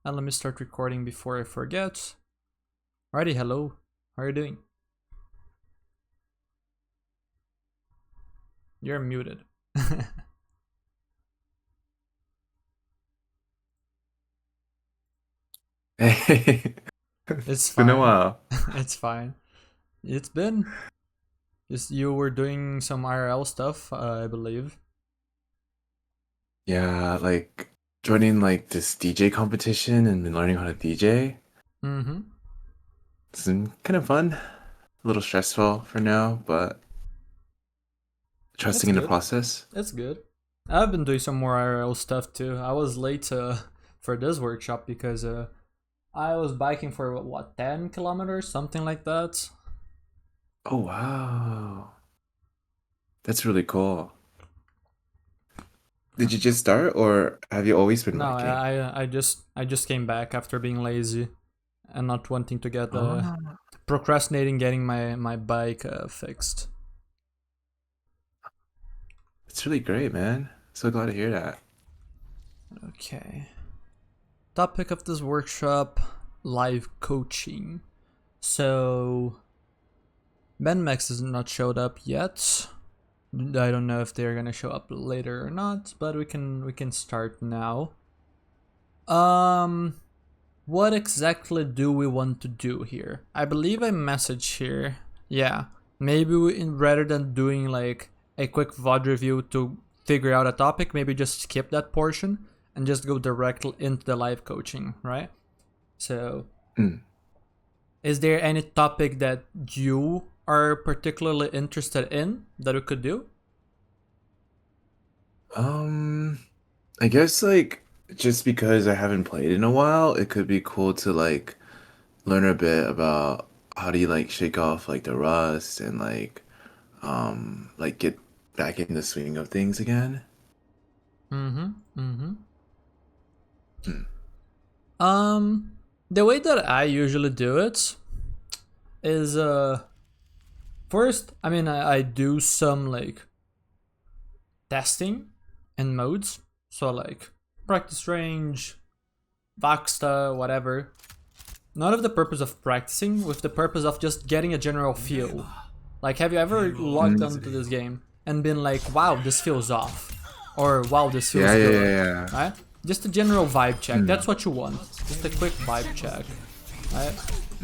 And let me start recording before I forget. Alrighty, hello. How are you doing? You're muted. Hey, It's it's been a fine. while. It's fine. It's been. Just you were doing some IRL stuff, I believe. Yeah, like joining like this DJ competition and been learning how to DJ. Mm-hmm. It's been kind of fun, a little stressful for now, but It's trusting in the good. process. It's good. I've been doing some more IRL stuff too. I was late for this workshop because I was biking for what 10 kilometers, something like that. Oh wow, that's really cool. Did you just start or have you always been No, biking? I just came back after being lazy and not wanting to get Oh, procrastinating getting my bike fixed. it's really great, man. So glad to hear that. Okay. Topic of this workshop: live coaching. So BenMax has not showed up yet. I don't know if they're gonna show up later or not, but we can start now. Um, what exactly do we want to do here? I believe I message here. Yeah, maybe rather than doing like a quick VOD review to figure out a topic, maybe just skip that portion and just go directly into the live coaching, right? So, Hmm. is there any topic that you are particularly interested in that we could do? Um, I guess like just because I haven't played in a while, it could be cool to like learn a bit about how do you like shake off like the rust and like get back in the swing of things again. Mm-hmm. Mm-hmm. Hmm. Um, the way that I usually do it is first, I mean, I do some like testing and modes. So like practice range, Voxta, whatever. Not of the purpose of practicing, with the purpose of just getting a general feel. Like, have you ever logged Mm. onto this game and been like, wow, this feels off? Or wow, this Yeah, feels yeah, good, yeah, yeah. right? Just a general vibe check. Mm. That's what you want. Just a quick vibe check, right?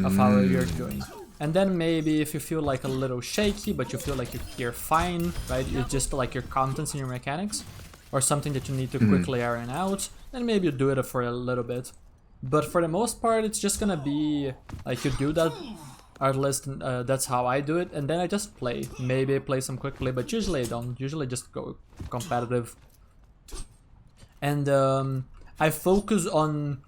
Of how you're Mm. doing. And then maybe if you feel like a little shaky, but you feel like you're fine, right? It's just like your contents and your mechanics, or something that you need to Mm. quickly iron out, then maybe you do it for a little bit. But for the most part, it's just gonna be like you do that, or at least that's how I do it, and then I just play. Maybe I play some quickly, but usually I don't. Usually just go competitive. And I focus on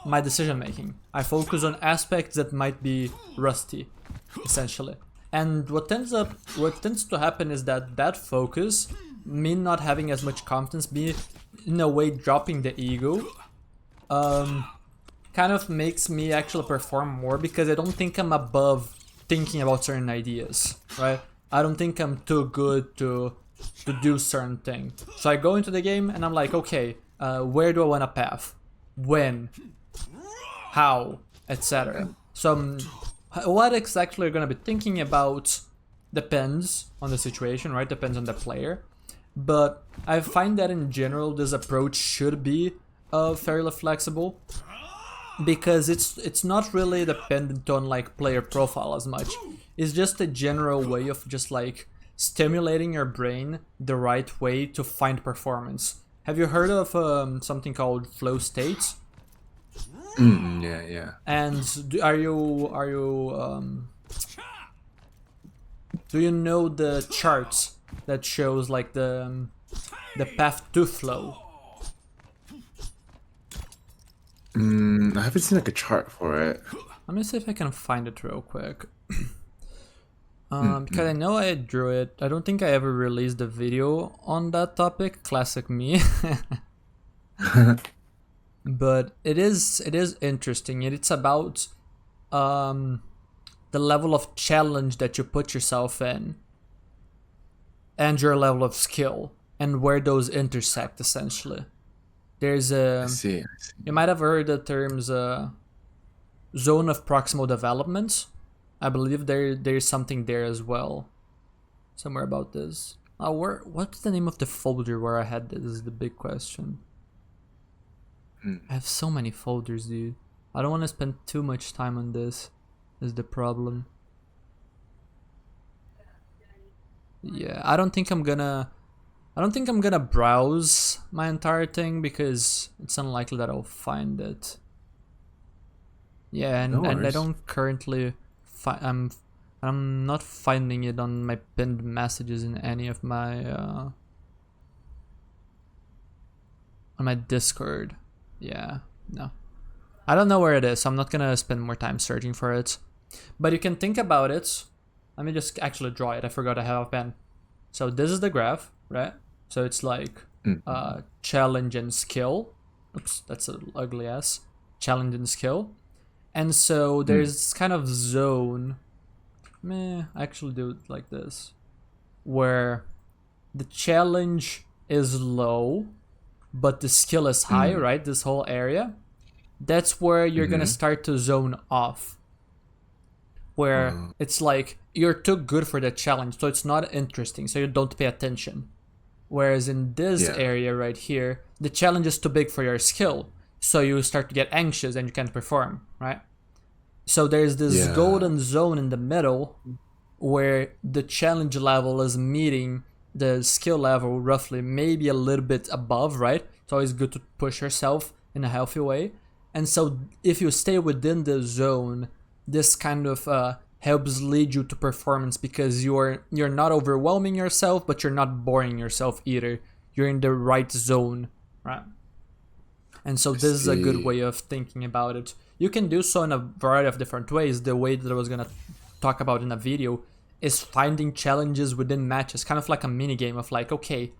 my decision making. I focus on aspects that might be rusty, essentially. And what tends to happen is that focus, me not having as much confidence, me in a way dropping the ego, um, kind of makes me actually perform more because I don't think I'm above thinking about certain ideas, right? I don't think I'm too good to do certain thing. So I go into the game and I'm like, okay, where do I want to path? When? How? Etc. So what exactly you're gonna be thinking about depends on the situation, right? Depends on the player. But I find that in general, this approach should be fairly flexible because it's not really dependent on like player profile as much. It's just a general way of just like stimulating your brain the right way to find performance. Have you heard of something called flow states? Mm. Yeah, yeah. And do you know the charts that shows like the path to flow? I haven't seen like a chart for it. Let me see if I can find it real quick. Because I Mm. know I drew it. I don't think I ever released a video on that topic. Classic me. Mm. But it is interesting. It's about um, the level of challenge that you put yourself in, and your level of skill, and where those intersect essentially. There's I a, see. I you see. might have heard the terms zone of proximal development. I believe there's something there as well, somewhere about this. What's the name of the folder where I had this? Is the big question. Hmm. I have so many folders, dude. I don't want to spend too much time on this. Is the problem? Yeah, I don't think I'm gonna. I don't think I'm gonna browse my entire thing because it's unlikely that I'll find it. Yeah, No and I worries. don't currently. I'm not finding it on my pinned messages in any of my on my Discord. Yeah, no. I don't know where it is, so I'm not gonna spend more time searching for it. But you can think about it. Let me just actually draw it. I forgot I have a pen. So this is the graph, right? So it's like Mm-hmm. challenge and skill. Oops, that's an ugly ass. Challenge and skill. And so Mm. there's this kind of zone. Meh, I actually do it like this. Where the challenge is low, but the skill is high, Mm. right? This whole area. That's where you're gonna Mm-hmm. start to zone off. Where it's like you're too good for the challenge, so it's not interesting, so you don't pay attention. Whereas in this Yeah. area right here, the challenge is too big for your skill, so you start to get anxious and you can't perform, right? So there's this Yeah. golden zone in the middle where the challenge level is meeting the skill level roughly, maybe a little bit above, right? It's always good to push yourself in a healthy way. And so if you stay within the zone, this kind of helps lead you to performance because you're not overwhelming yourself, but you're not boring yourself either. You're in the right zone, right? And so I this is a good see. way of thinking about it. You can do so in a variety of different ways. The way that I was gonna talk about in a video is finding challenges within matches, kind of like a mini game of like, okay,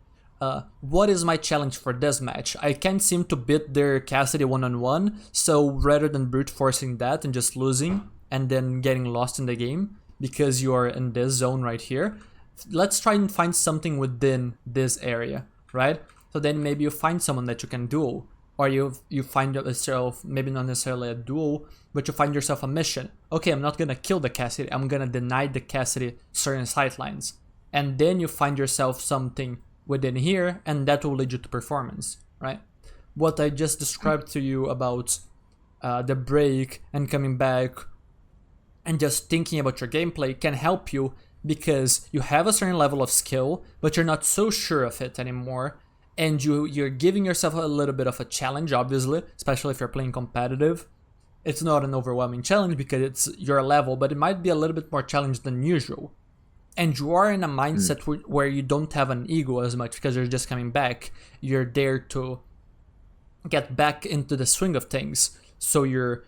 what is my challenge for this match? I can't seem to beat their Cassidy one-on-one, so rather than brute forcing that and just losing and then getting lost in the game because you are in this zone right here, let's try and find something within this area, right? So then maybe you find someone that you can duel, or you find yourself maybe not necessarily a duel, but you find yourself a mission. Okay, I'm not gonna kill the Cassidy. I'm gonna deny the Cassidy certain sightlines, and then you find yourself something within here, and that will lead you to performance, right? What I just described to you about the break and coming back and just thinking about your gameplay can help you because you have a certain level of skill, but you're not so sure of it anymore. And you're giving yourself a little bit of a challenge, obviously, especially if you're playing competitive. It's not an overwhelming challenge because it's your level, but it might be a little bit more challenge than usual. And you are in a Mm. mindset where you don't have an ego as much because you're just coming back. You're there to get back into the swing of things. So you're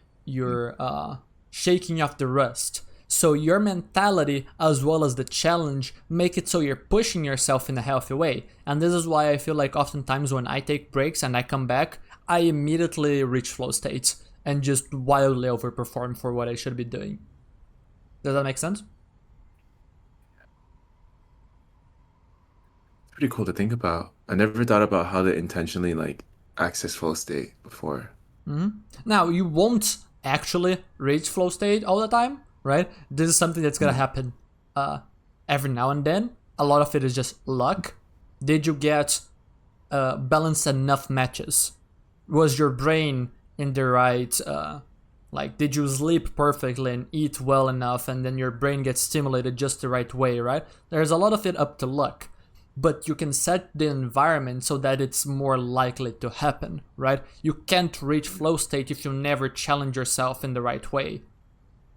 shaking off the rust. So your mentality as well as the challenge make it so you're pushing yourself in a healthy way. And this is why I feel like oftentimes when I take breaks and I come back, I immediately reach flow states and just wildly overperform for what I should be doing. Does that make sense? Pretty cool to think about. I never thought about how to intentionally like access flow state before. Now, you won't actually reach flow state all the time, right? This is something that's gonna Mm. happen every now and then. A lot of it is just luck. Did you get balanced enough matches? Was your brain in the right, like, did you sleep perfectly and eat well enough and then your brain gets stimulated just the right way, right? There's a lot of it up to luck, but you can set the environment so that it's more likely to happen, right? You can't reach flow state if you never challenge yourself in the right way.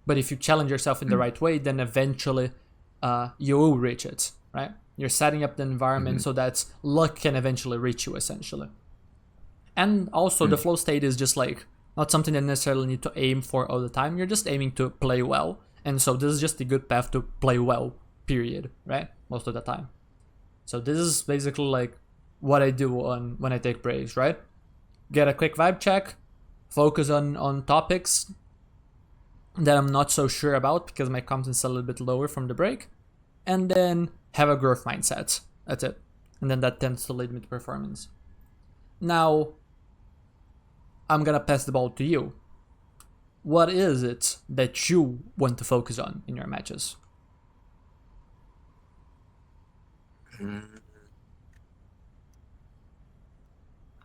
But if you challenge yourself in the Mm. right way, then eventually you will reach it, right? You're setting up the environment Mhm. so that luck can eventually reach you, essentially. And also, the Mm. flow state is just like not something that necessarily need to aim for all the time. You're just aiming to play well. And so, this is just a good path to play well, period, right? Most of the time. So this is basically like what I do on when I take breaks, right? Get a quick vibe check, focus on topics that I'm not so sure about because my content's a little bit lower from the break, and then have a growth mindset. That's it. And then that tends to lead me to performance. Now, I'm gonna pass the ball to you. What is it that you want to focus on in your matches?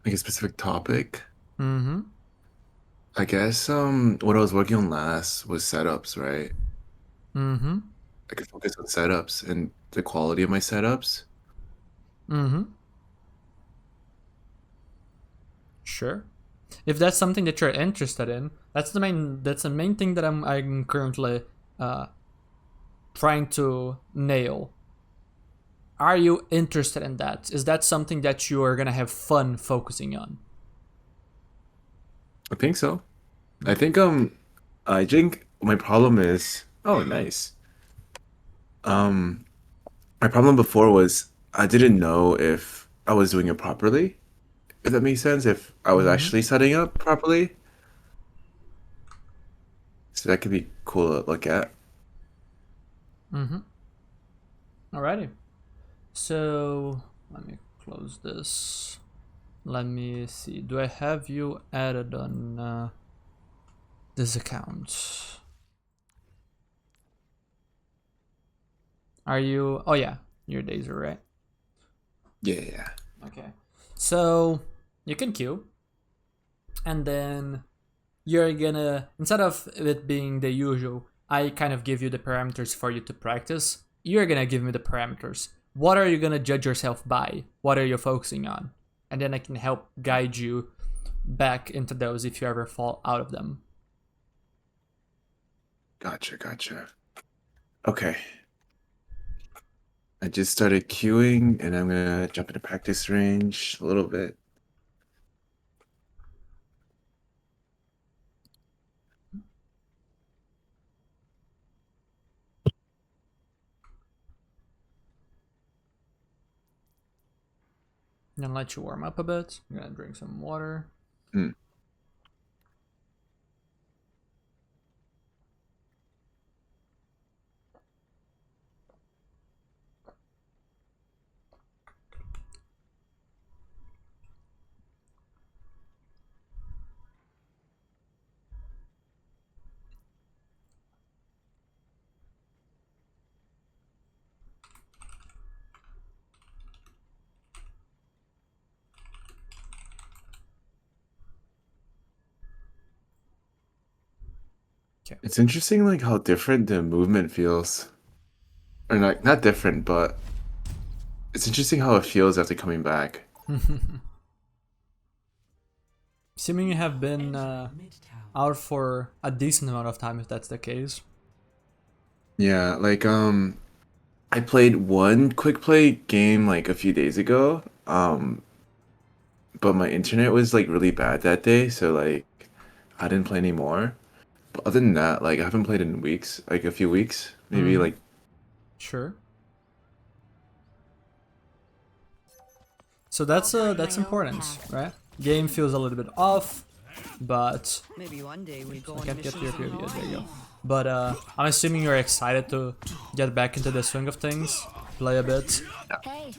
Like a specific topic. Mm-hmm. I guess what I was working on last was setups, right? Mm-hmm. I could focus on setups and the quality of my setups. Mm-hmm. Sure. If that's something that you're interested in, that's the main thing that I'm currently trying to nail. Are you interested in that? Is that something that you are gonna have fun focusing on? I think so. I think my problem is, oh, nice. Um my problem before was I didn't know if I was doing it properly. If that makes sense, if I was Mm-hmm. actually setting up properly. So that could be cool to look at. Mm-hmm. Alrighty. So let me close this. Let me see. Do I have you added on this account? Are you? Oh yeah, your days are right. Yeah. Okay. So you can queue, and then you're gonna, instead of it being the usual, I kind of give you the parameters for you to practice. You're gonna give me the parameters. What are you gonna judge yourself by? What are you focusing on? And then I can help guide you back into those if you ever fall out of them. Gotcha. Okay. I just started queuing and I'm gonna jump into practice range a little bit. I'm gonna let you warm up a bit. I'm gonna drink some water. Hmm. Okay. It's interesting like how different the movement feels. Or not different, but it's interesting how it feels after coming back. Assuming you have been out for a decent amount of time, if that's the case. Yeah, like I played one quick play game like a few days ago. But my internet was like really bad that day, so like I didn't play anymore. But other than that, like I haven't played in weeks, like a few weeks, maybe Mm-hmm. like Sure. So that's important, right? Game feels a little bit off, but Maybe one day we go I on can't get your missions POV. There you go. alone. But I'm assuming you're excited to get back into the swing of things, play a bit. Hey,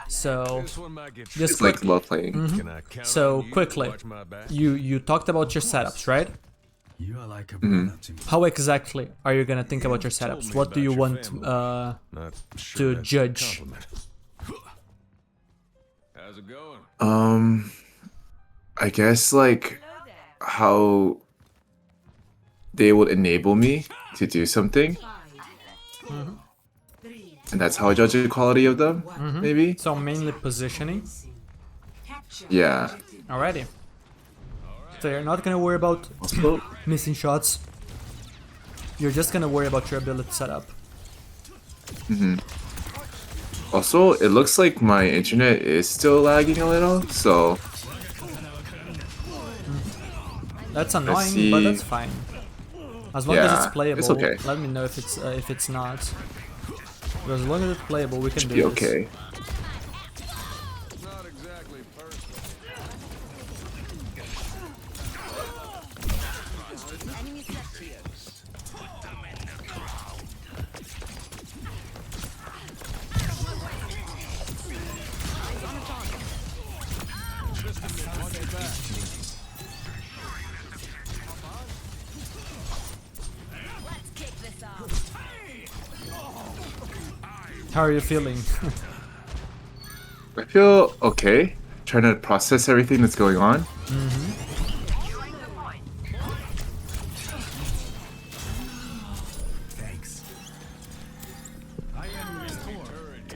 So this one might get just it's like quickly. love playing. Can I count So on you to quickly, watch my back? you talked about your setups, right? You are like a brother to me. How exactly are you gonna think about your Told setups? me What do about you your want family. Not sure to that's a judge? compliment. How's it going? I guess like how they would enable me to do something. And that's how I judge the quality of them, maybe? So mainly positioning. Yeah. Alrighty. So you're not gonna worry about Also, missing shots. You're just gonna worry about your ability setup. also, it looks like my internet is still lagging a little, so That's annoying, see. but that's fine. As long as Yeah, it's playable, it's okay. let me know if it's not. But as long as it's playable, we can should do be this. okay. Not exactly personal. How are you feeling? I feel okay. Trying to process everything that's going on. Thanks. I am restored.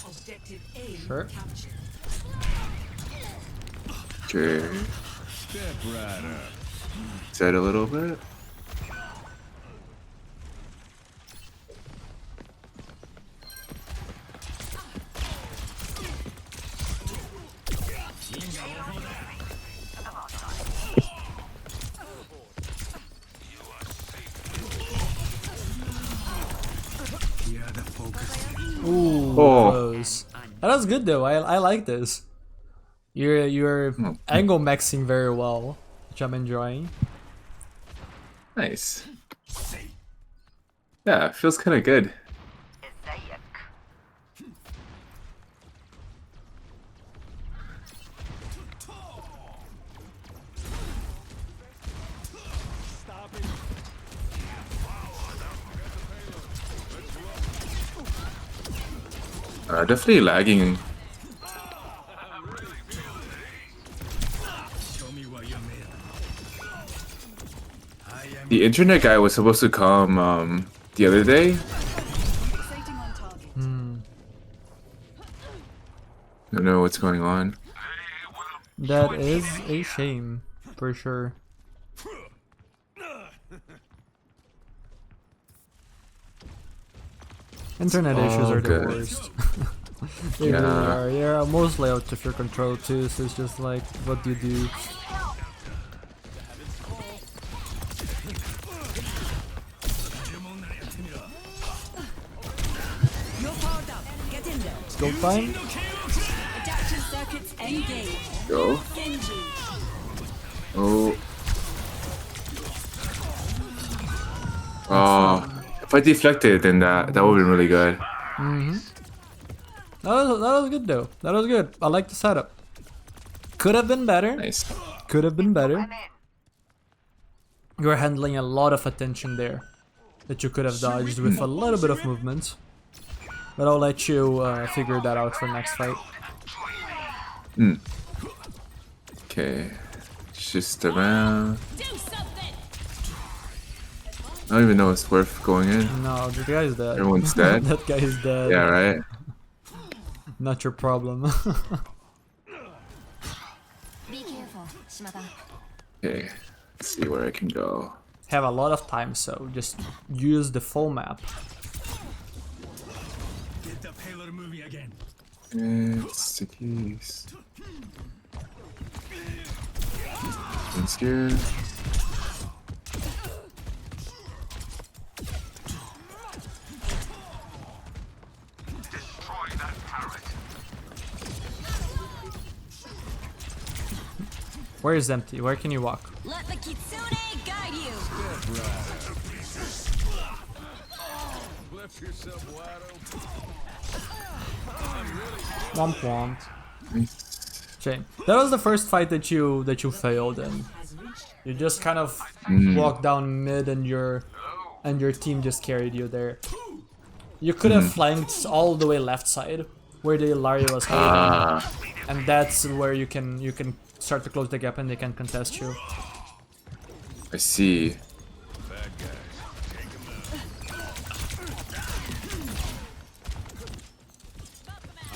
Objective A Sure. captured. Okay. Step right up. Set a little bit. Here the focus. Ooh, Oh. close. That was good though. I like this. You're angle maxing very well, which I'm enjoying. Nice. Yeah, it feels kind of good. Definitely lagging. Show me what you're made of. I am The internet guy was supposed to come the other day. Fixating on target. Don't know what's going on. That is a shame, for sure. Internet issues are the good. worst. They really Yeah. are. Yeah, mostly out of your control too, so it's just like, what do you do? You're powered up. Get in there. Go time? Adaptive circuits engaged. Go. Genji. Oh. If I deflected, then that would have been really good. That was good though. That was good. I like the setup. Could have been better. Nice. Could have been better. You're handling a lot of attention there that you could have dodged with a little bit of movement. But I'll let you figure that out for next fight. Okay. Just around. Do something. I don't even know it's worth going in. No, the guy's dead. Everyone's dead? That guy is dead. Yeah, right? Not your problem. Be careful, Shimada. Okay. Let's see where I can go. Have a lot of time, so just use the full map. get the payload moving again. It's the keys. I'm scared. Where is empty? Where can you walk? Let the Kitsune guide you. Left yourself wide open. Womp womp. Nice. Shame. That was the first fight that you failed in. You just kind of walked down mid and your team just carried you there. You could have flanked all the way left side where the Ilaria was hiding, and that's where you can start to close the gap and they can contest you. I see. Bad guys.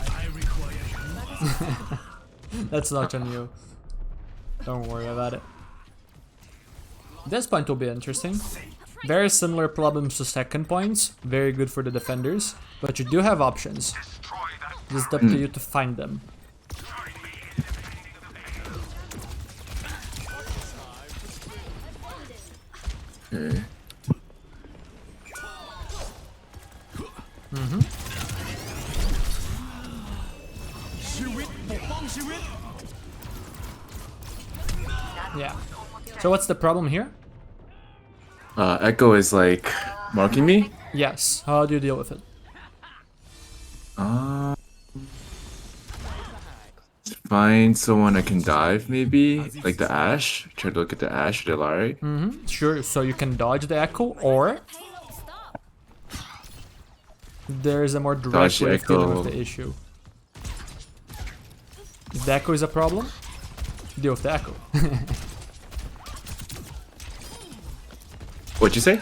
I require That's not on you. Don't worry about it. This point will be interesting. Very similar problems to second points. Very good for the defenders. But you do have options. Just up to you to find them. Okay. Yeah. So what's the problem here? Echo is like marking me. Yes. How do you deal with it? find someone that can dive, maybe like the Ash. Try to look at the Ash or the Larry. Sure, so you can dodge the echo, or there's a more direct Dodge the way of dealing with echo. the issue. If the echo is a problem, deal with the echo. What'd you say?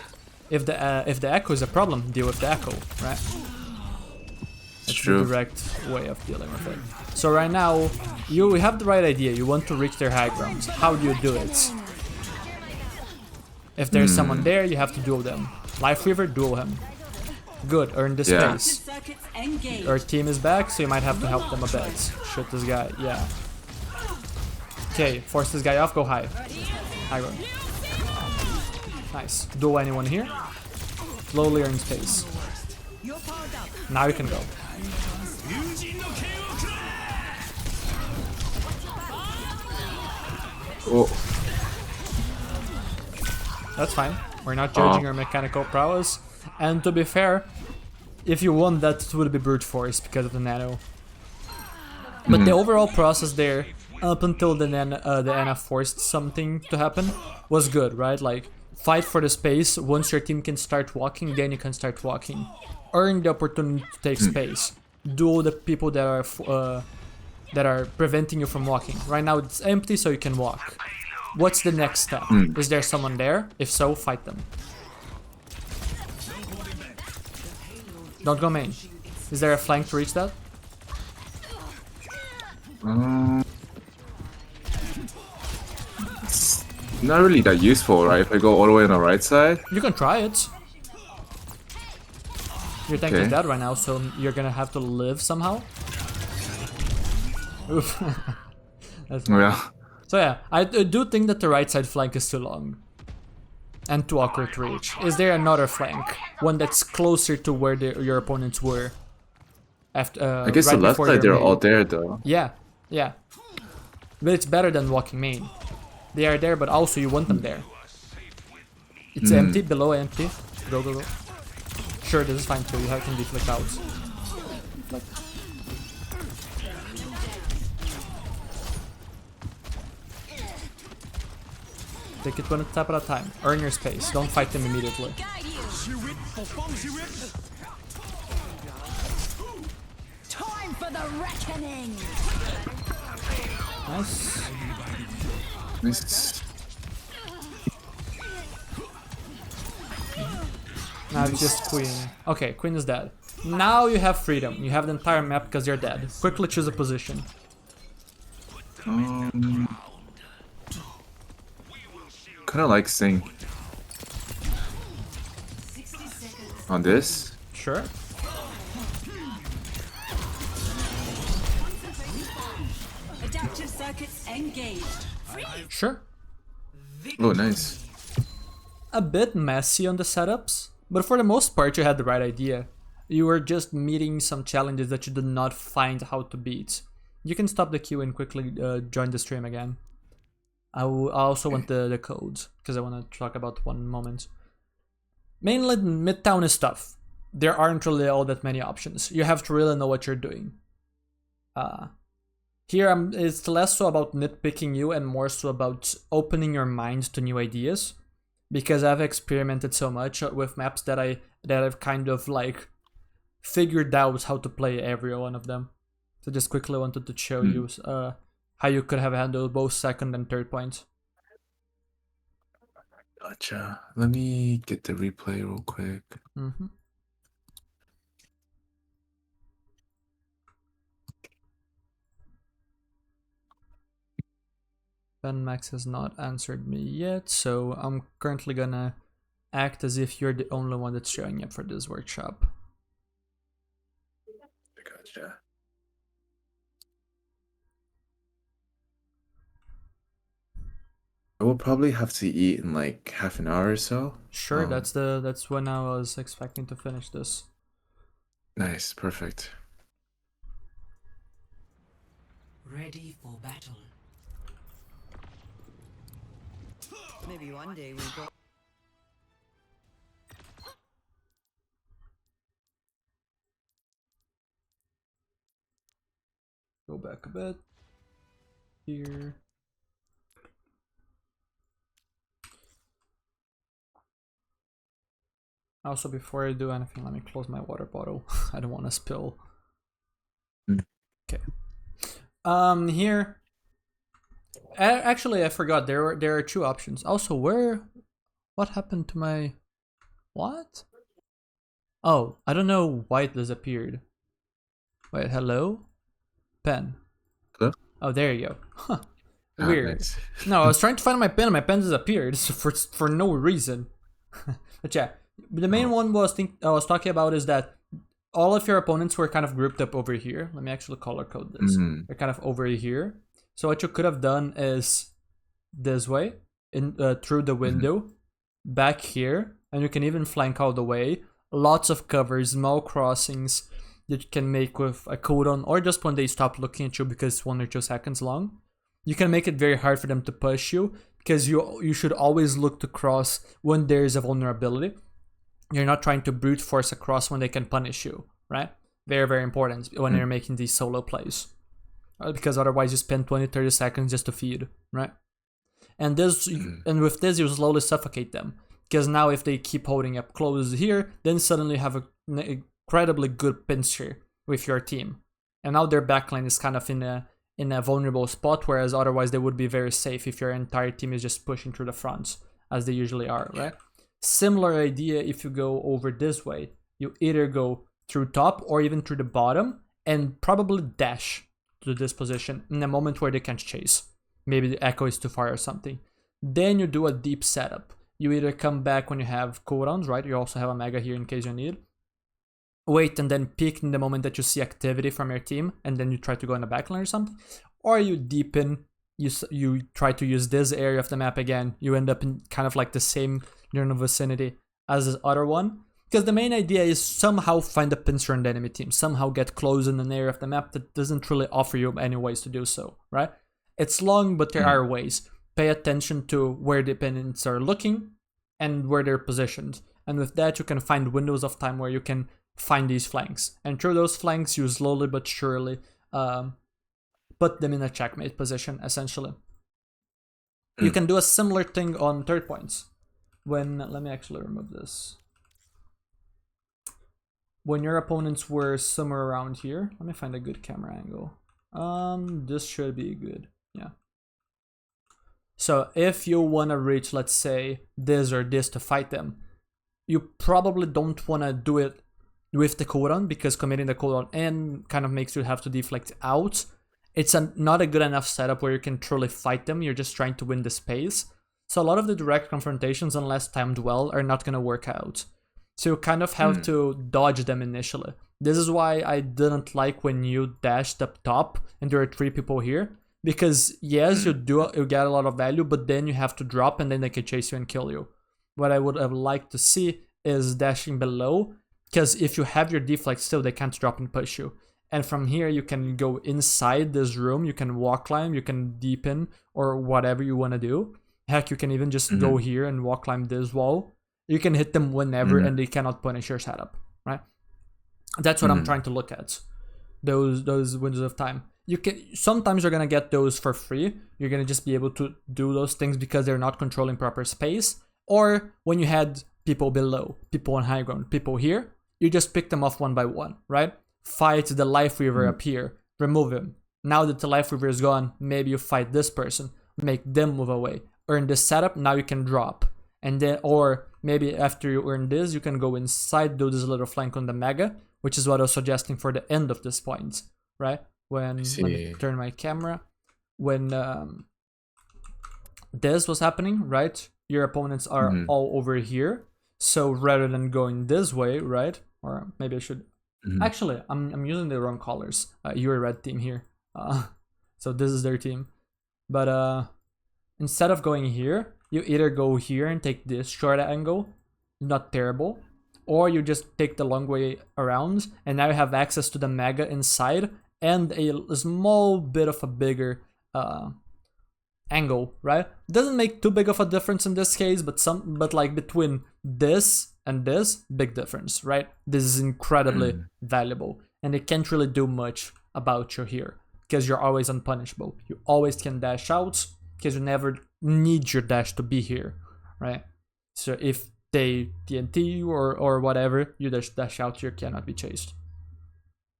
If the echo is a problem, deal with the echo, right? It's That's true. the direct way of dealing with it. So right now, you have the right idea. You want to reach their high ground. How do you do it? If there's someone there, you have to duel them. Life Weaver, duel him. Good, earn the Yeah. space. Circuits engaged. Our team is back, so you might have to help them a bit. Shoot this guy, yeah. Okay, force this guy off, go high. High ground. Nice. Duel anyone here. Slowly earn space. Now you can go. Oh, That's fine. We're not judging your mechanical prowess. And to be fair, if you won that, it would be brute force because of the nano. But the overall process there, up until the Ana forced something to happen, was good, right? Like, fight for the space. Once your team can start walking, then you can start walking. Earn the opportunity to take space. Duel the people that are preventing you from walking. Right now it's empty, so you can walk. What's the next step? Is there someone there? If so, fight them. Don't go main. Is there a flank to reach that? it's not really that useful, right? If I go all the way on the right side. You can try it. Your tank is Okay. dead right now, so you're gonna have to live somehow. Oof. That's Oh, yeah. So yeah, I do think that the right side flank is too long. And too awkward to reach. Is there another flank? One that's closer to where your opponents were? After, I guess right the left before side, their they're all main. there though. Yeah, yeah. But it's better than walking main. They are there, but also you want them there. It's empty, below empty. Go, go, go. Sure, this is fine too. You can deflect out. Deflect. Take it one step at a time. Earn your space. Don't fight them immediately. Guide you. Time for the reckoning. Nice. Nice. Now it's just Queen. Okay, Queen is dead. Now you have freedom. You have the entire map because you're dead. Quickly choose a position. Kind of like Sing. On this? Sure. Adaptive circuits engaged. Sure. Oh, nice. A bit messy on the setups, but for the most part you had the right idea. You were just meeting some challenges that you did not find how to beat. You can stop the queue and quickly join the stream again. I also want the codes, because I want to talk about one moment. Mainland Midtown is tough. There aren't really all that many options. You have to really know what you're doing. Here it's less so about nitpicking you and more so about opening your mind to new ideas. Because I've experimented so much with maps that I've kind of like figured out how to play every one of them. So just quickly wanted to show you how you could have handled both second and third points. Gotcha. Let me get the replay real quick. Ben Max has not answered me yet, so I'm currently gonna act as if you're the only one that's showing up for this workshop. Gotcha. I will probably have to eat in like half an hour or so. Sure, that's when I was expecting to finish this. Nice, perfect. Ready for battle. Maybe one day we go. Go back a bit. here. Also, before I do anything, let me close my water bottle. I don't want to spill. Okay. Here. Actually, I forgot. There are two options. Also, what happened to my? What? Oh, I don't know why it disappeared. Wait, hello? Pen. Hello? Oh, there you go. Huh. Ah, Weird. nice. No, I was trying to find my pen and my pen disappeared for no reason. But yeah, the main one I was talking about is that all of your opponents were kind of grouped up over here. Let me actually color code this. They're kind of over here. So what you could have done is this way, through the window, back here, and you can even flank all the way. Lots of covers, small crossings that you can make with a cooldown, or just when they stop looking at you because it's 1 or 2 seconds long. You can make it very hard for them to push you, because you should always look to cross when there is a vulnerability. You're not trying to brute force across when they can punish you, right? Very, very important when you're making these solo plays. Because otherwise you spend 20-30 seconds just to feed, right? And with this you slowly suffocate them. Because now if they keep holding up close here, then suddenly you have an incredibly good pincer with your team. And now their backline is kind of in a vulnerable spot, whereas otherwise they would be very safe if your entire team is just pushing through the fronts, as they usually are, right? Similar idea if you go over this way. You either go through top or even through the bottom, and probably dash to this position in a moment where they can't chase. Maybe the echo is too far or something. Then you do a deep setup. You either come back when you have cooldowns, right? You also have a mega here in case you need. Wait and then peek in the moment that you see activity from your team, and then you try to go in the backline or something. Or you deepen, you try to use this area of the map again. You end up in kind of like the same general vicinity as this other one. Because the main idea is somehow find a pincer in the enemy team. Somehow get close in an area of the map that doesn't really offer you any ways to do so, right? It's long, but there are ways. Pay attention to where the opponents are looking and where they're positioned. And with that, you can find windows of time where you can find these flanks. And through those flanks, you slowly but surely put them in a checkmate position, essentially. You can do a similar thing on third points. Let me actually remove this. When your opponents were somewhere around here, let me find a good camera angle. This should be good, yeah. So if you want to reach, let's say, this or this to fight them, you probably don't want to do it with the cooldown, because committing the cooldown in kind of makes you have to deflect out. It's not a good enough setup where you can truly fight them. You're just trying to win the space. So a lot of the direct confrontations, unless timed well, are not going to work out. So you kind of have to dodge them initially. This is why I didn't like when you dashed up top and there are 3 people here. Because yes, you get a lot of value, but then you have to drop and then they can chase you and kill you. What I would have liked to see is dashing below, because if you have your deflect still, they can't drop and push you. And from here, you can go inside this room, you can walk climb, you can deepen, or whatever you want to do. Heck, you can even just go here and walk climb this wall. You can hit them whenever and they cannot punish your setup, right? That's what I'm trying to look at. Those windows of time. Sometimes you're gonna get those for free. You're gonna just be able to do those things because they're not controlling proper space. Or when you had people below, people on high ground, people here, you just pick them off one by one, right? Fight the Life Weaver up here, remove him. Now that the Life Weaver is gone, maybe you fight this person, make them move away. Earn this setup, now you can drop. And then, or maybe after you earn this, you can go inside, do this little flank on the Mega, which is what I was suggesting for the end of this point, right? Let me turn my camera. When this was happening, right? Your opponents are all over here. So rather than going this way, right? Or maybe I should... Actually, I'm using the wrong colors. You're a red team here. So this is their team. But instead of going here, you either go here and take this short angle, not terrible, or you just take the long way around, and now you have access to the Mega inside and a small bit of a bigger angle, right? Doesn't make too big of a difference in this case, but like between this and this, big difference, right? This is incredibly valuable, and it can't really do much about you here. because you're always unpunishable. You always can dash out because you never need your dash to be here, right? So if they TNT you or whatever, you just dash out, you cannot be chased.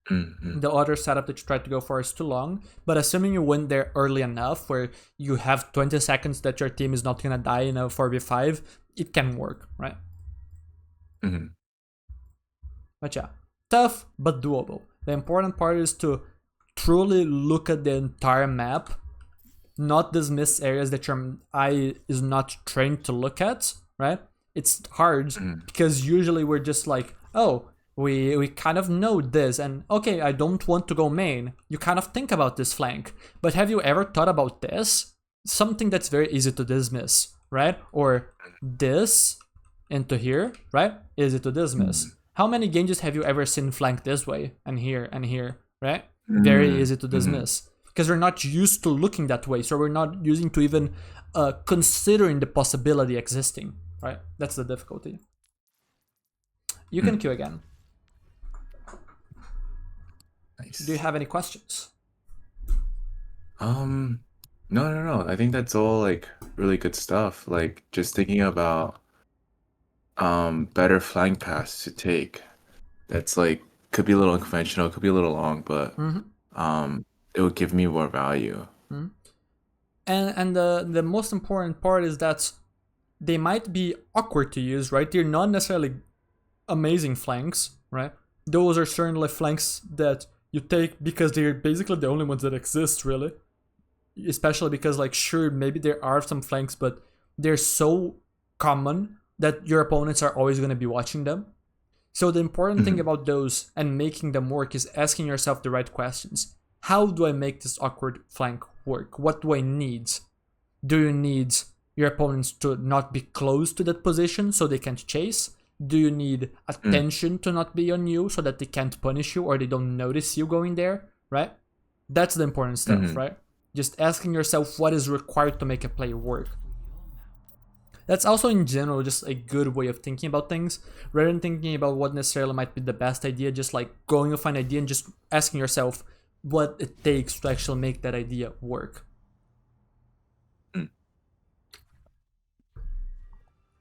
The other setup that you try to go for is too long, but assuming you win there early enough where you have 20 seconds that your team is not gonna die in a 4v5, it can work, right? But yeah, tough but doable. The important part is to truly look at the entire map, not dismiss areas that your eye is not trained to look at, right? It's hard because usually we're just like, oh, we kind of know this, and okay, I don't want to go main. You kind of think about this flank, but have you ever thought about this? Something that's very easy to dismiss, right? Or this into here, right? Easy to dismiss. How many Genjis have you ever seen flank this way and here, right? Very easy to dismiss. Because we're not used to looking that way, so we're not using to even considering the possibility existing, right? That's the difficulty. You can queue again. Nice. Do you have any questions? No. I think that's all like really good stuff. Like just thinking about better flank paths to take. That's like could be a little unconventional, could be a little long, but it would give me more value. And the most important part is that they might be awkward to use, right? They're not necessarily amazing flanks, right? Those are certainly flanks that you take because they're basically the only ones that exist, really. Especially because, like, sure, maybe there are some flanks, but they're so common that your opponents are always going to be watching them. So the important thing about those and making them work is asking yourself the right questions. How do I make this awkward flank work? What do I need? Do you need your opponents to not be close to that position so they can't chase? Do you need attention to not be on you so that they can't punish you or they don't notice you going there, right? That's the important stuff, right? Just asking yourself what is required to make a play work. That's also in general just a good way of thinking about things, rather than thinking about what necessarily might be the best idea, just like going off an idea and just asking yourself what it takes to actually make that idea work.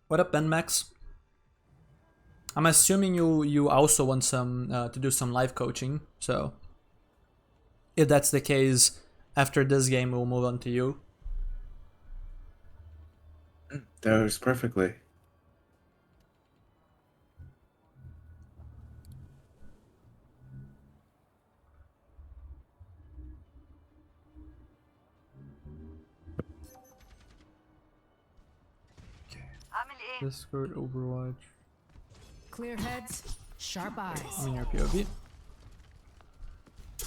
What up, Ben Max? I'm assuming you also want some to do some live coaching, so if that's the case, after this game we'll move on to you. That works perfectly. Discord, Overwatch. Clear heads, sharp eyes. I'm in your POV.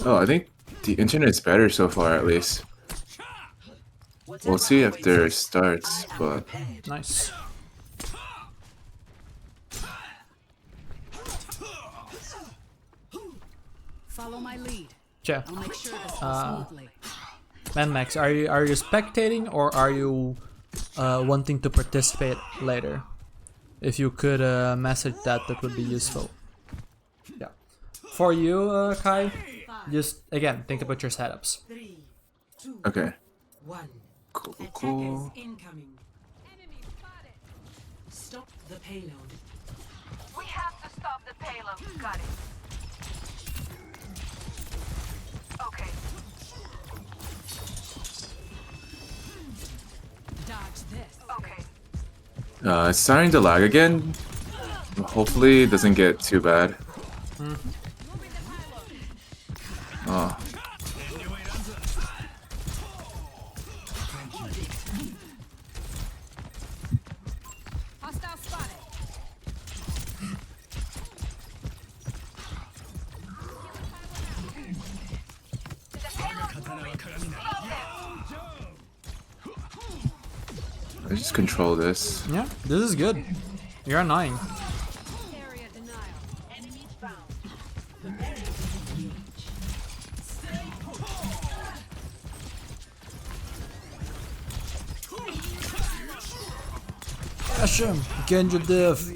Oh, I think the internet's better so far, at least. We'll see after it starts, but Nice. Follow my lead. Yeah. I'll make sure this goes smoothly. Man Max, are you spectating or are you wanting to participate later? If you could message that would be useful. Yeah. For you, Kai, just again think about your setups. 3, 2, okay. 1. Cool. Incoming. Stop the payload. We have to stop the payload. Got it. Okay. Dodge this. Okay. It's starting to lag again. Hopefully it doesn't get too bad. Oh. Hostile spotted. Let's just control this. Yeah, this is good. You're annoying. Area denial. Enemy found. Crash him! Genji diff!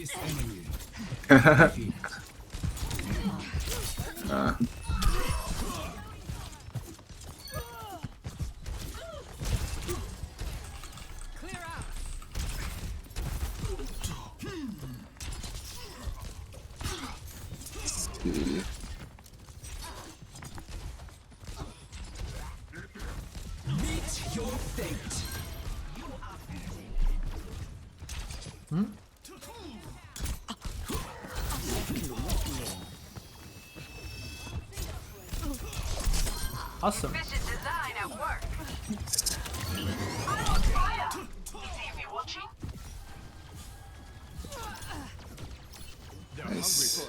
Awesome. Efficient design at work. I'm on fire. Is Evie watching? Nice.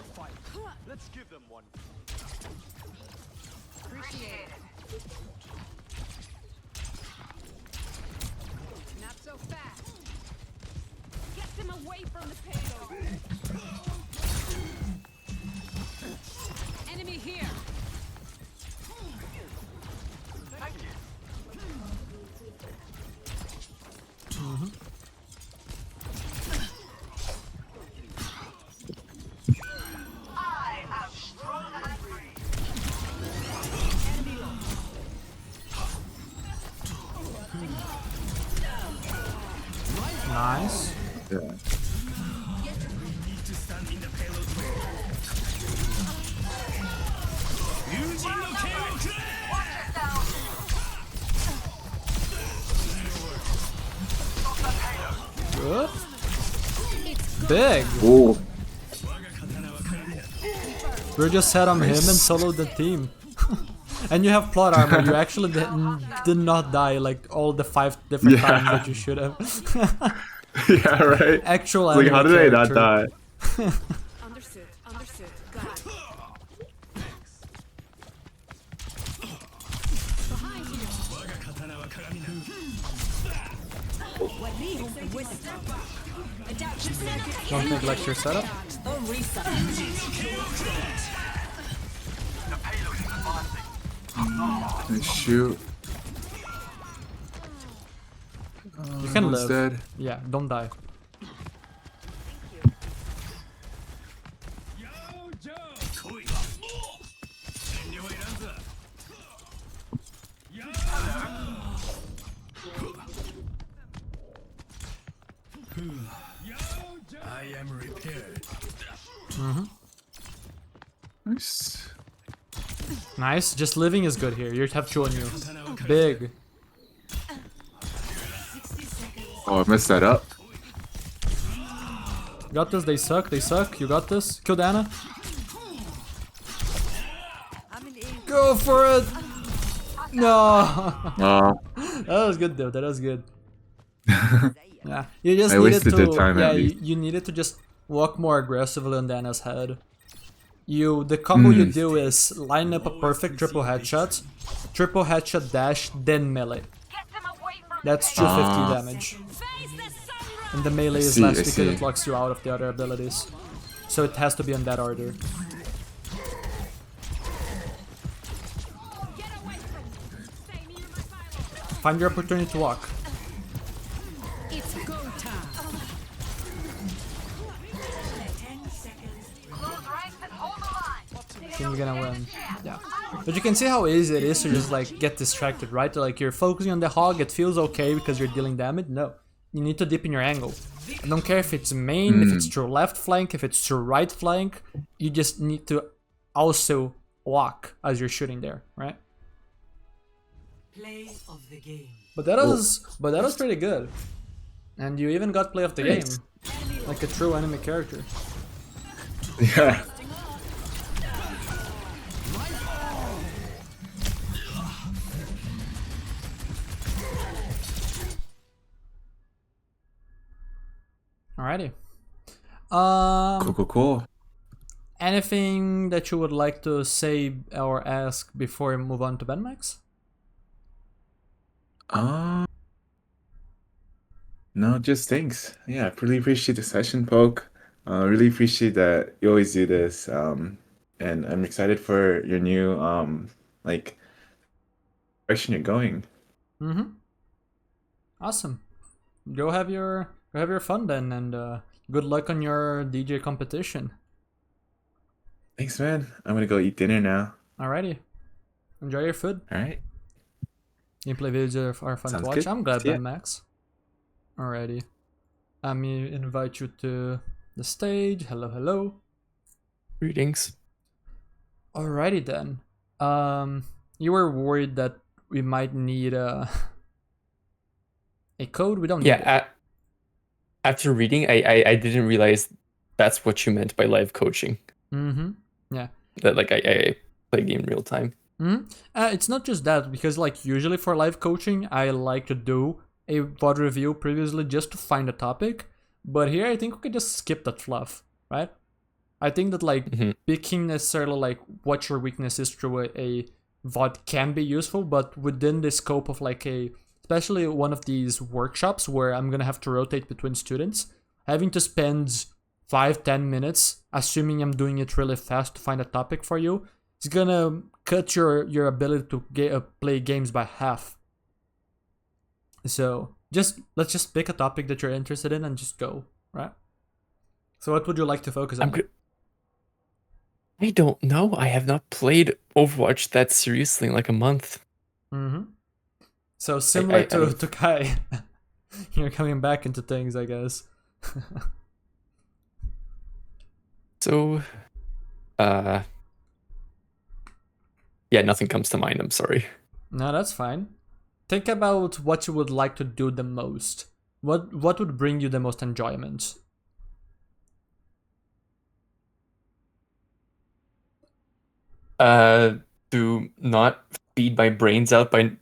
Let's give them one. Appreciate it. Not so fast. Get them away from the payload. Enemy here. I am strong and free. Nice. Yeah. need to stand in the payload way. Yujin no ken wo kure! Watch it down. Stop the payload. Good. Big. Ooh. We just sat on him and soloed the team. And you have plot armor. You actually did not die like all the 5 different Yeah. times that you should have. Yeah, right. Actual Like, how anime did I not character. die? Understood. Understood. Got it. Behind you. Waga katana wa kagami na. Don't neglect your setup. And shoot. You can One's live. dead. Yeah, don't die. Koi. Enya wa iranzu. I am repaired. Nice. Nice. Just living is good here. You have Chu on you. Big. Oh, I messed that up. You got this. They suck. They suck. You got this. Kill Diana. I'm in aim. Go for it. No. Oh, That was good though. That was good. Yeah. You just I needed wasted to. the time Yeah. at You, least. you needed to just walk more aggressively on Diana's head. The combo you do is line up a perfect triple headshot dash, then melee. Get them away from That's the 250 damage. Face the sunrise. And the melee is see, less I because see. it locks you out of the other abilities. So it has to be in that order. Get away from me. Stay near my silo. Find your opportunity to walk. It's go time. 10 seconds. close ranks and hold the line. Then you're gonna win. Yeah. But you can see how easy it is to just like get distracted, right? Like you're focusing on the hog, it feels okay because you're dealing damage. No. You need to deepen your angle. I don't care if it's main, if it's through left flank, if it's through right flank. You just need to also walk as you're shooting there, right? Play of the game. But that was pretty good. And you even got play of the game. Like a true anime character. yeah. Alrighty. Cool. Anything that you would like to say or ask before we move on to Benmax? No, just thanks. Yeah, I really appreciate the session, Poke. Really appreciate that you always do this. And I'm excited for your new like direction you're going. Mm-hmm. Awesome. Go have your fun then, and good luck on your DJ competition. Thanks, man. I'm gonna go eat dinner now. Alrighty. Enjoy your food. All right. Gameplay videos are fun Sounds to watch. good. I'm glad, See ya. Benmax. Alrighty. Let me invite you to the stage. Hello. Greetings. Alrighty then. You were worried that we might need A code? We don't need it. Yeah. After reading, I didn't realize that's what you meant by live coaching. Mm-hmm. Yeah. That like I play game real time. Mm-hmm. It's not just that, because like usually for live coaching, I like to do a VOD review previously just to find a topic. But here I think we could just skip that fluff, right? I think that like picking necessarily like what your weakness is through a VOD can be useful, but within the scope of like especially one of these workshops where I'm gonna have to rotate between students, having to spend 5-10 minutes, assuming I'm doing it really fast to find a topic for you, it's gonna cut your ability to play games by half. So let's just pick a topic that you're interested in and just go, right? So what would you like to focus on? I don't know. I have not played Overwatch that seriously in like a month. Mm-hmm. So similar to Kai, you're coming back into things, I guess. So, yeah, nothing comes to mind. I'm sorry. No, that's fine. Think about what you would like to do the most. What would bring you the most enjoyment? To not feed my brains out by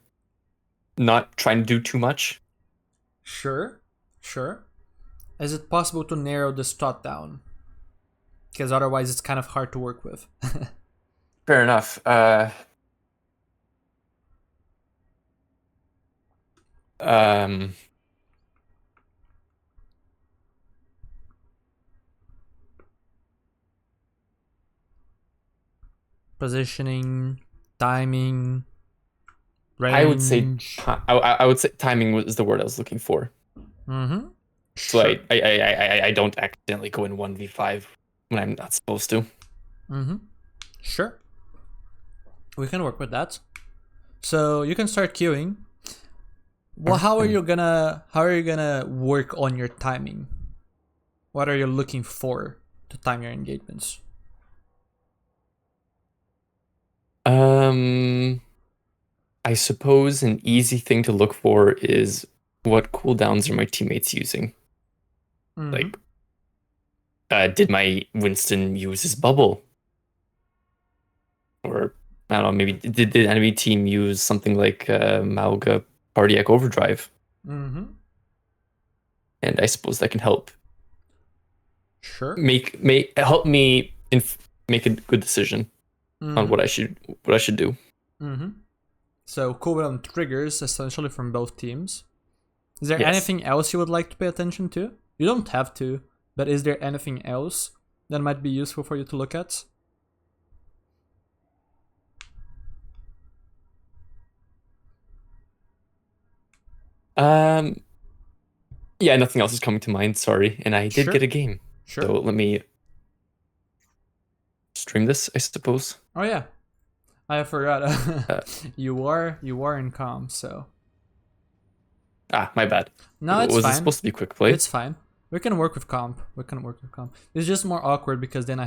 not trying to do too much. Sure. Is it possible to narrow this thought down? Because otherwise it's kind of hard to work with. Fair enough. Positioning, timing, range. I would say timing was the word I was looking for. Mm-hmm. So I don't accidentally go in 1v5 when I'm not supposed to. Mm-hmm. Sure. We can work with that. So you can start queuing. Well, how are you gonna work on your timing? What are you looking for to time your engagements? I suppose an easy thing to look for is what cooldowns are my teammates using. Mm-hmm. Like, did my Winston use his bubble? Or, I don't know, maybe did the enemy team use something like Mauga Cardiac Overdrive? Mm-hmm. And I suppose that can help. Sure. Help me make a good decision on what I should do. Mm-hmm. So cooldown triggers essentially from both teams. Is there anything else you would like to pay attention to? You don't have to, but is there anything else that might be useful for you to look at? Yeah, nothing else is coming to mind, sorry. And I did get a game. Sure. So let me stream this, I suppose. Oh yeah. I forgot. You are in comms, so. My bad. No, it's was fine. It supposed to be quick play? It's fine. We can work with comp. It's just more awkward because then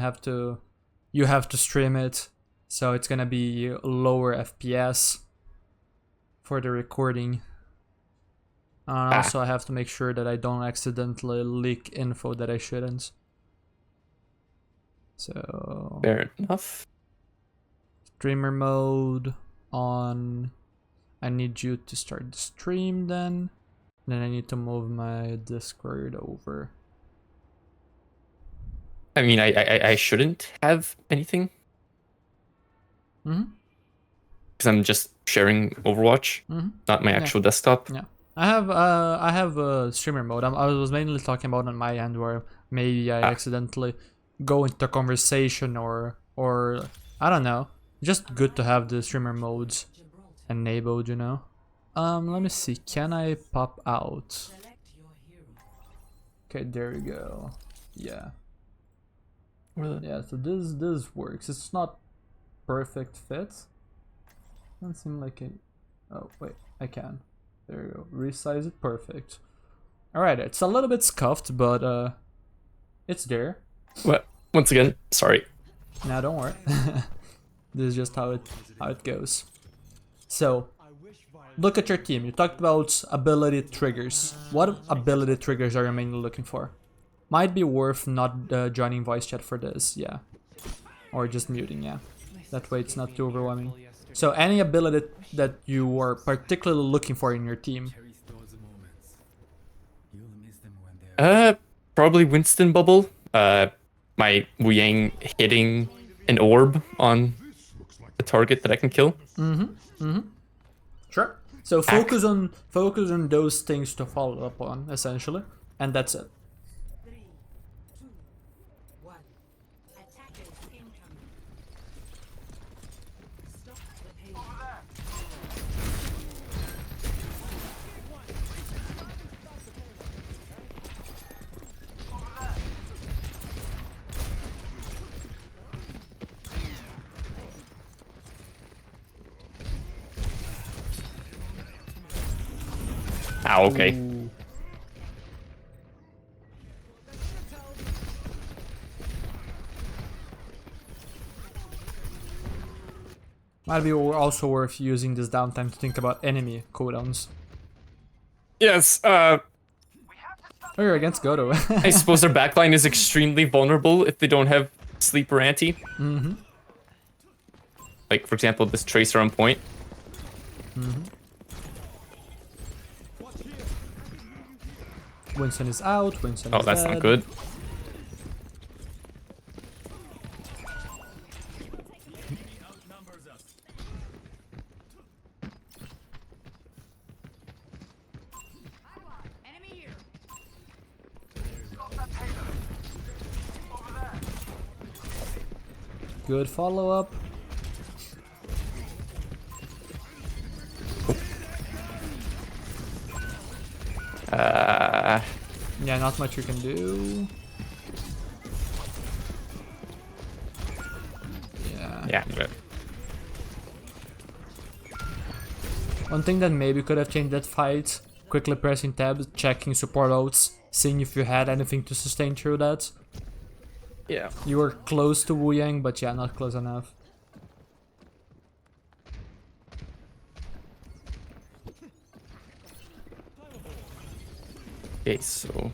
you have to stream it, so it's gonna be lower FPS for the recording. Also, I have to make sure that I don't accidentally leak info that I shouldn't. So. Fair enough. Streamer mode on. I need you to start the stream then. Then I need to move my Discord over. I mean, I shouldn't have anything. Mm-hmm. Because I'm just sharing Overwatch, not my actual desktop. Yeah. I have a streamer mode. I was mainly talking about on my end where maybe I accidentally go into conversation or I don't know. Just good to have the streamer modes enabled, you know. Let me see. Can I pop out? Okay, there we go. Yeah. Yeah. So this works. It's not perfect fit. Doesn't seem like it. Oh wait, I can. There you go. Resize it. Perfect. All right. It's a little bit scuffed, but it's there. What? Once again, sorry. Nah, don't worry. This is just how it goes. So look at your team. You talked about ability triggers. What ability triggers are you mainly looking for? Might be worth not joining voice chat for this, yeah. Or just muting, yeah. That way it's not too overwhelming. So any ability that you are particularly looking for in your team. Probably Winston bubble. My Wu Yang hitting an orb on a target that I can kill. Sure. So focus on those things to follow up on, essentially. And that's it. 3, 2, 1. Attackers incoming. Stop the payload. Ah, okay. Might be also worth using this downtime to think about enemy cooldowns. Yes, Oh, you're against Goto. I suppose their backline is extremely vulnerable if they don't have sleeper anti. Like, for example, this Tracer on point. Winston is out, Winston Oh, is that's dead. not good. Enemy here. Good follow-up. Yeah, not much you can do. Yeah. Yeah, but One thing that maybe could have changed that fight, quickly pressing tab, checking support ults, seeing if you had anything to sustain through that. yeah. You were close to Wu Yang, but yeah, not close enough. Okay, so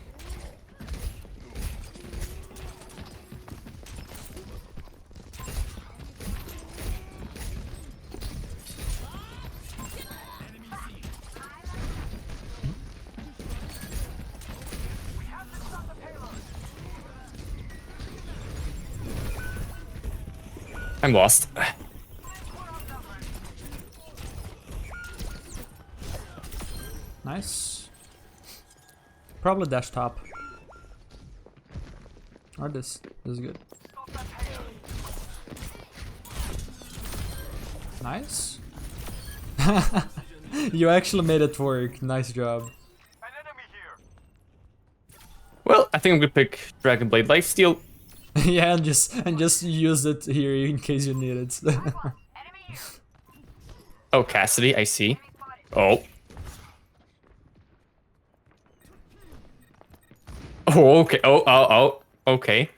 I'm lost. Nice. Probably dash top. Or this. This is good. Nice. You actually made it work. Nice job. An enemy here. Well, I think I'm gonna pick Dragon Blade Lifesteal. Yeah, and just use it here in case you need it. Enemy here. Oh, Cassidy, I see. Oh. Oh, okay. Oh, okay.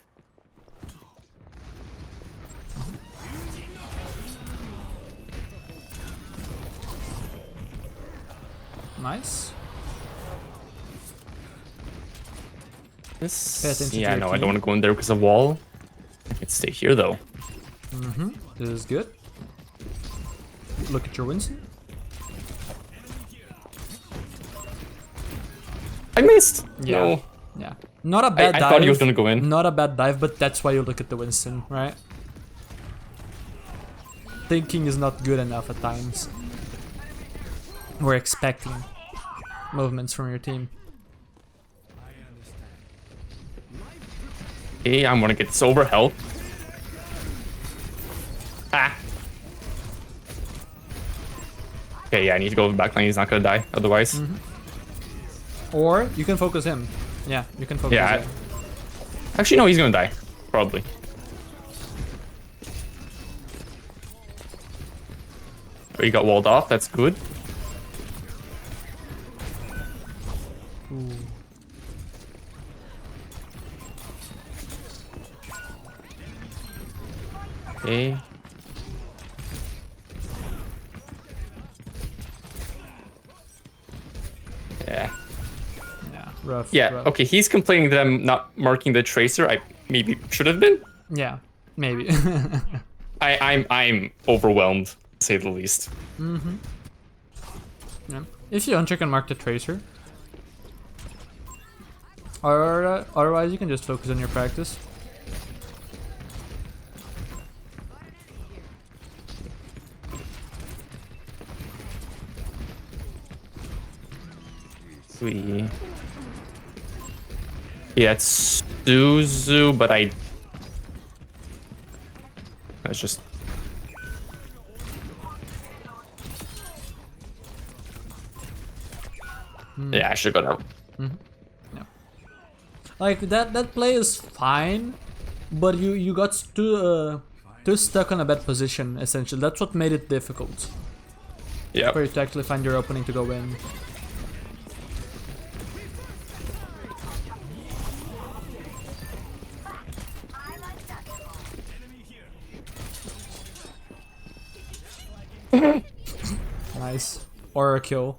Nice. Pay This. attention to Yeah, your no, I team. don't want to go in there because of wall. I can stay here though. This is good. Look at your Winston. I missed. Yeah. No. Yeah. Not a bad I dive. thought he was gonna go in. Not a bad dive, but that's why you look at the Winston, right? Thinking is not good enough at times. We're expecting movements from your team. Okay, I'm gonna get this over health. Ah. Okay, yeah, I need to go to the back lane. He's not gonna die otherwise. Or you can focus him. Yeah, you can focus Yeah. him. Actually, no, he's gonna die. Probably. Oh, he got walled off. That's good. Okay. rough. Yeah, rough. okay, he's complaining that I'm not marking the tracer. I maybe should have been. Yeah, maybe. I'm overwhelmed, to say the least. Yeah. If you want, you can mark the tracer. Or otherwise, you can just focus on your practice. We. Yeah, it's Suzu, but I. That's just. Yeah, I should go down. Like that play is fine, but you got too stuck on a bad position. Essentially, that's what made it difficult Yeah. for you to actually find your opening to go in. Nice. Or a kill.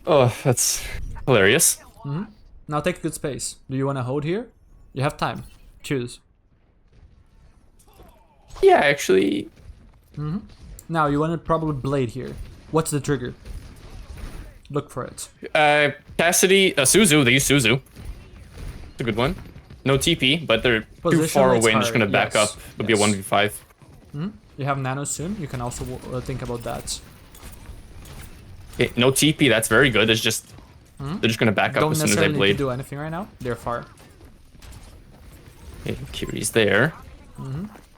Oh, that's hilarious. Now take a good space. Do you want to hold here? You have time. Choose. Yeah, actually. Now you want to probably blade here. What's the trigger? Look for it. Cassidy, Suzu, they use Suzu. It's a good one. No TP, but they're too Position, far it's away and just hard, gonna back yes, up. It'll be a yes. 1v5. You have nano soon. You can also think about that. Okay, no TP, that's very good. It's just. They're just gonna back up Don't as soon as I necessarily need to blade. do anything right now. They're far. Okay, Kiri's there.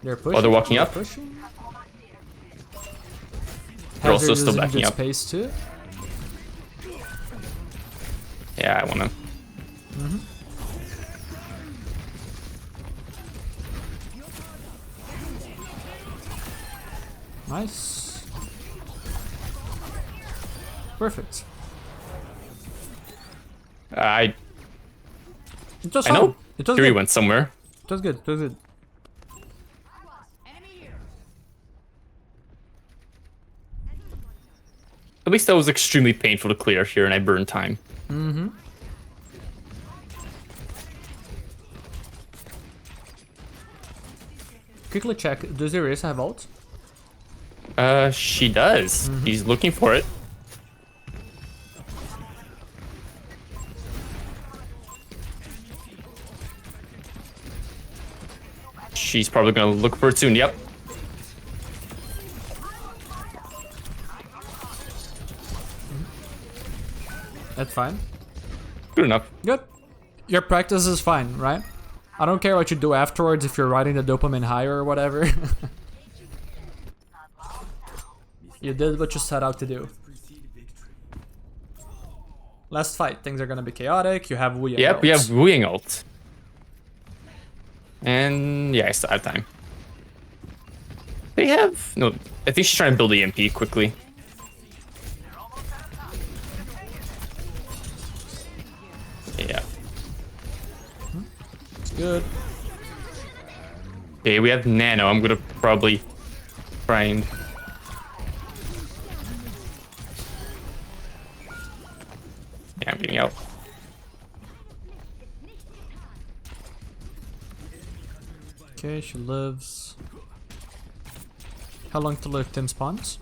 They're pushing. they're walking up? Pushing. They're also Hazard still is in backing good up. space too. Yeah, I wanna. Nice. Perfect. I It was I know. fine. It was Kiri good. went somewhere. It was good. It was good. At least that was extremely painful to clear here, and I burned time. Quickly check. Does Irisa have ult? She does. He's looking for it. She's probably gonna look for it soon. Yep. That's fine. Good enough. Good. Your practice is fine, right? I don't care what you do afterwards if you're riding the dopamine high or whatever. You did what you set out to do. Last fight, things are gonna be chaotic. You have Wu Yang Yep, we have ults. Wu Yang ult. And yeah, I still have time. They have no. I think she's trying to build the EMP quickly. Yeah. It's good. Okay, we have Nano. I'm gonna probably try and. Yeah, I'm getting out. Okay, she lives. How long till the Tim spawns?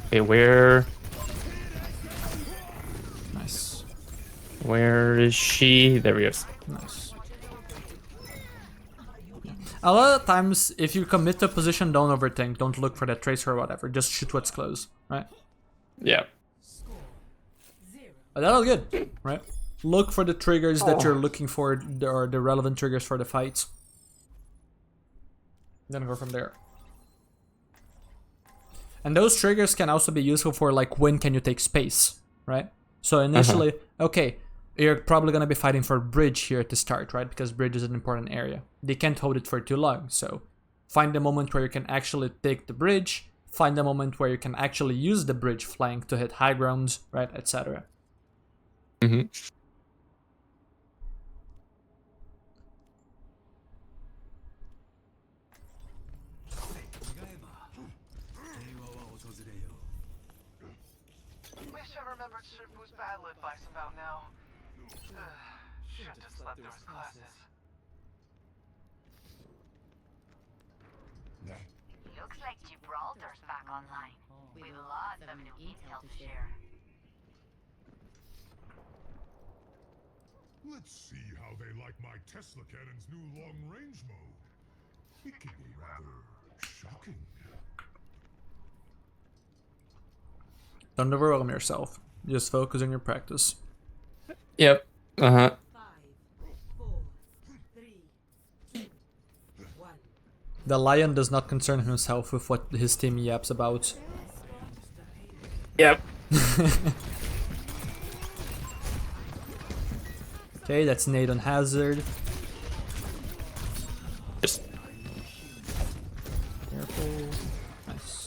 Okay, where Nice. is she? There we go. Nice. A lot of times, if you commit to a position, don't overthink. Don't look for that tracer or whatever. Just shoot what's close, right? Yeah. But that was good, right? Look for the triggers that you're looking for, or the relevant triggers for the fight. Then go from there. And those triggers can also be useful for like when can you take space, right? So initially, okay, you're probably gonna be fighting for bridge here at the start, right? Because bridge is an important area. They can't hold it for too long, so find the moment where you can actually take the bridge, find the moment where you can actually use the bridge flank to hit high grounds, right, etc. Mm-hmm. advice about now. Should have slept through his classes. Looks like Gibraltar's back online. With lots of new intel to share. Let's see how they like my Tesla cannon's new long-range mode. It can be rather shocking. Don't overwhelm yourself. Just focus on your practice. Yep. Uh-huh. 5, 4, 3, 2, 1. The lion does not concern himself with what his team yaps about. Yep. Okay, that's nade on hazard. Just Careful. Nice.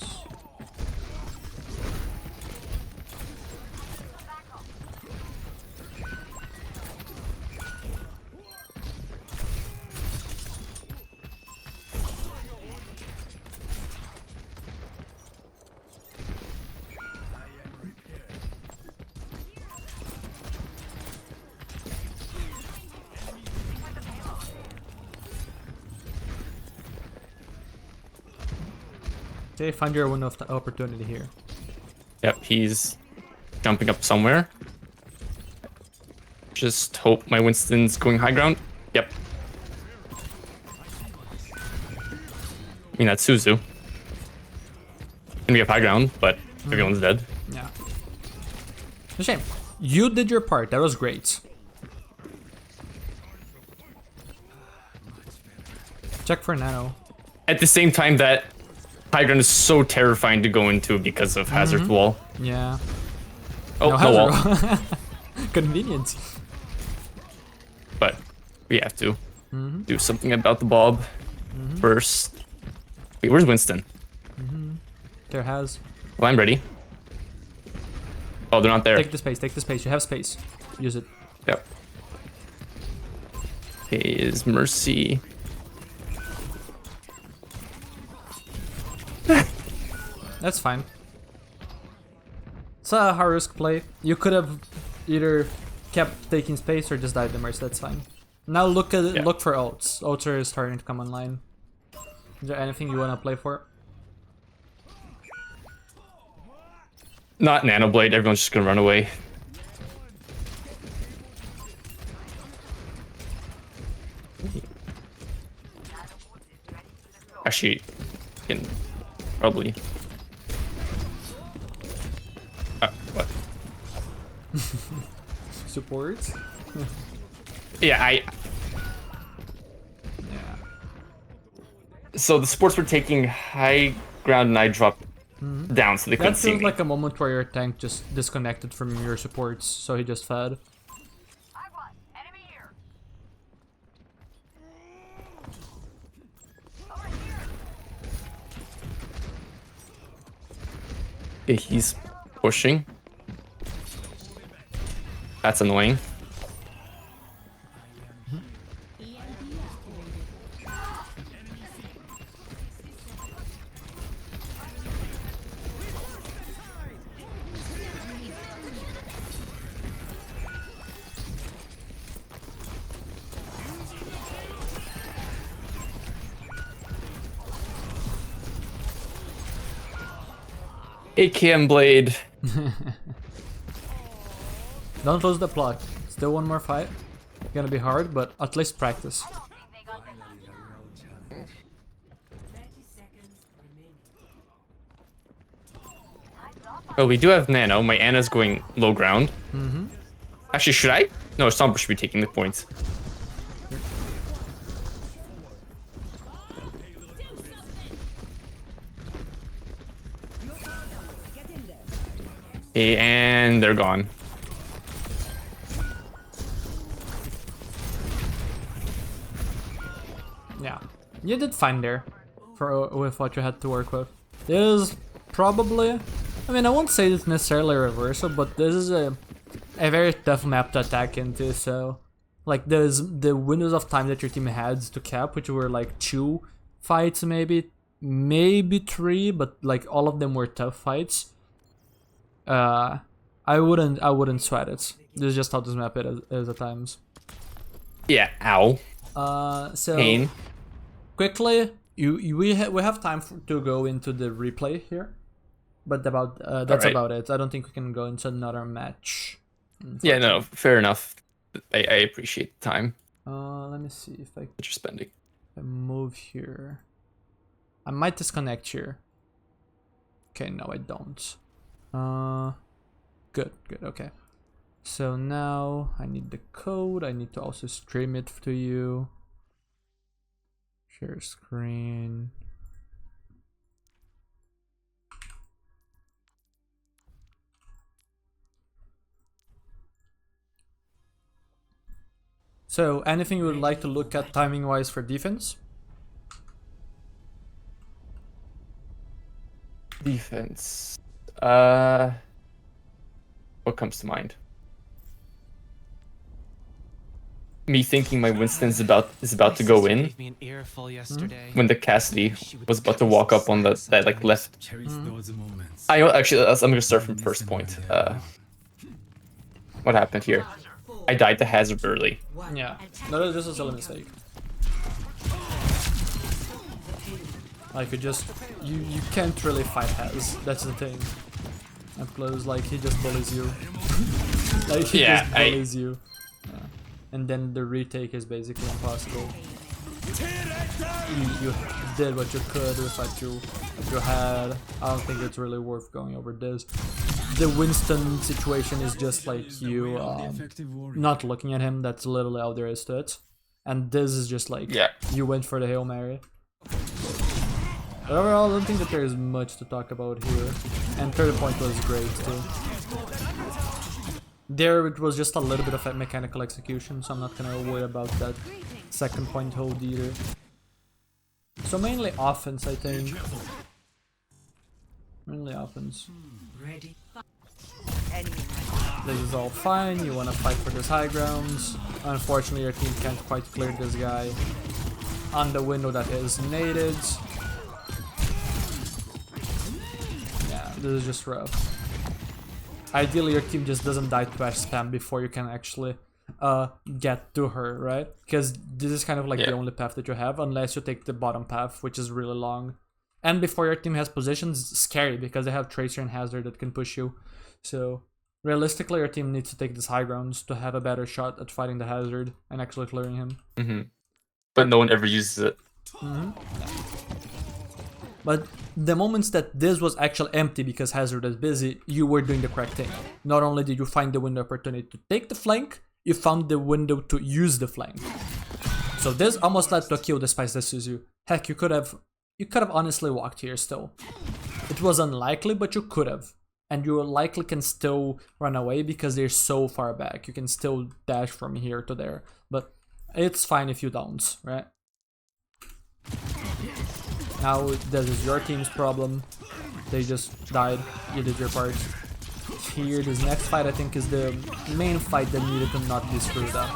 Okay, find your window of the opportunity here. yep, he's jumping up somewhere. Just hope my Winston's going high ground. Yep. I mean, that's Suzu. And we have high ground, but everyone's dead. Yeah. It's a shame. You did your part. That was great. Check for nano. At the same time, that high ground is so terrifying to go into because of Hazard's wall. Yeah. Oh, no wall. hazard. Convenient. But we have to do something about the Bob first. Wait, where's Winston? There has. Well, I'm ready. Oh, they're not there. Take the space. Take the space. You have space. Use it. Yep. Okay, is Mercy. That's fine. It's a high risk play. You could have either kept taking space or just died the mercy. That's fine. Now look at Yeah. look for ults. Ults are starting to come online. Is there anything you want to play for? Not Nanoblade. Everyone's just gonna run away. Actually, can probably. What? Support? Yeah, Yeah. So the supports were taking high ground, and I dropped down, so they couldn't That see feels me. like a moment where your tank just disconnected from your supports, so he just fed. I want enemy here. Over here. Okay, he's pushing. That's annoying. AKM blade. Don't lose the plot. Still one more fight. Gonna be hard, but at least practice. 30 seconds remaining. Oh, we do have Nano. My Anna's going low ground. Actually, should I? No, Stomper should be taking the points. Okay, and they're gone. Yeah, you did fine there, for with what you had to work with. This is probably, I mean, I won't say it's necessarily a reversal, but this is a very tough map to attack into. So, like, there's the windows of time that your team had to cap, which were like 2 fights, maybe 3, but like all of them were tough fights. I I wouldn't sweat it. This is just how this map is at times. Yeah, ow. So Pain. quickly, we have time to go into the replay here, but that's Alright. about it. I don't think we can go into another match. Yeah, no, fair enough. I appreciate the time Let me see if I that you're spending. move here. I might disconnect here. Okay, no, I don't. Good, okay. So now I need the code. I need to also stream it to you. Share screen. So, anything you would like to look at timing-wise for defense? Defense. What comes to mind? Me thinking my Winston's about to go in when the Cassidy was about to walk up on that like left. Actually, I'm gonna start from first point. What happened here? I died to hazard early. Yeah, no, this is still a mistake. Like you can't really fight Haz. That's the thing. And plus, like he just bullies you. Like he just bullies you. And then the retake is basically impossible. You did what you could with what you had. I don't think it's really worth going over this. The Winston situation is just like you not looking at him. That's literally all there is to it. And this is just like you went for the Hail Mary. But overall, I don't think that there is much to talk about here. And third point was great too. There it was just a little bit of a mechanical execution, so I'm not gonna worry about that second point hold either. So mainly offense, I think. Mainly offense. Ready. This is all fine, you wanna fight for this high grounds. Unfortunately your team can't quite clear this guy on the window that is naded. Yeah, this is just rough. Ideally your team just doesn't die to Ash spam before you can actually get to her, right? Because this is kind of like the only path that you have, unless you take the bottom path, which is really long. And before your team has positions, it's scary because they have Tracer and Hazard that can push you. So realistically your team needs to take this high grounds to have a better shot at fighting the Hazard and actually clearing him. But no one ever uses it. But the moments that this was actually empty because Hazard is busy, you were doing the correct thing. Not only did you find the window opportunity to take the flank, you found the window to use the flank. So this almost led to a kill despite this use you. Heck, you could have honestly walked here still. It was unlikely, but you could have. And you likely can still run away because they're so far back. You can still dash from here to there. But it's fine if you don't, right? Now this is your team's problem. They just died. You did your part. Here, this next fight I think is the main fight that needed to not be screwed up.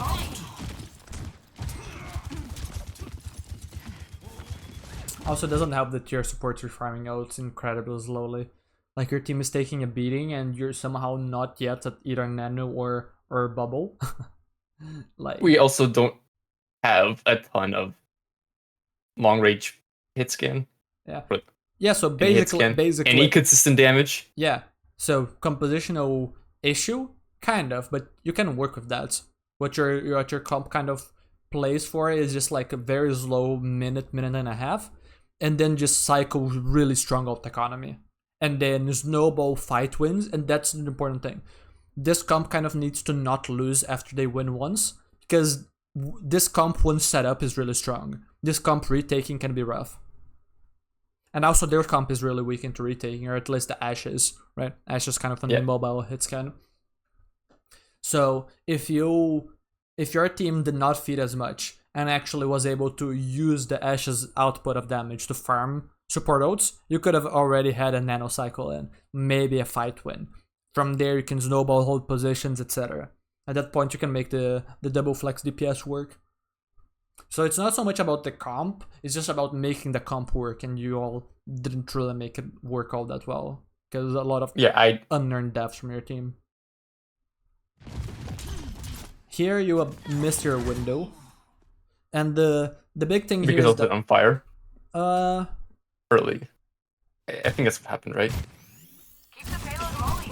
Also doesn't help that your supports are farming out incredibly slowly. Like your team is taking a beating and you're somehow not yet at either nano or bubble. Like we also don't have a ton of long range hit scan. Yeah, so basically any consistent damage. Yeah. So compositional issue, kind of, but you can work with that. What your comp kind of plays for is just like a very slow minute and a half, and then just cycle really strong out economy. And then snowball fight wins, and that's the important thing. This comp kind of needs to not lose after they win once, because this comp once set up is really strong. This comp retaking can be rough. And also their comp is really weak into retaking, or at least the Ashes, right? Ashes kind of an immobile hit scan. So if your team did not feed as much and actually was able to use the Ashes output of damage to farm support ults, you could have already had a nanocycle and maybe a fight win. From there you can snowball, hold positions, etc. At that point you can make the double flex DPS work. So it's not so much about the comp, it's just about making the comp work, and you all didn't really make it work all that well. Because a lot of unearned deaths from your team. Here you missed your window. And the big thing here Because is of that... the on fire Uh, early. I think that's what happened, right? Keep the payload rolling.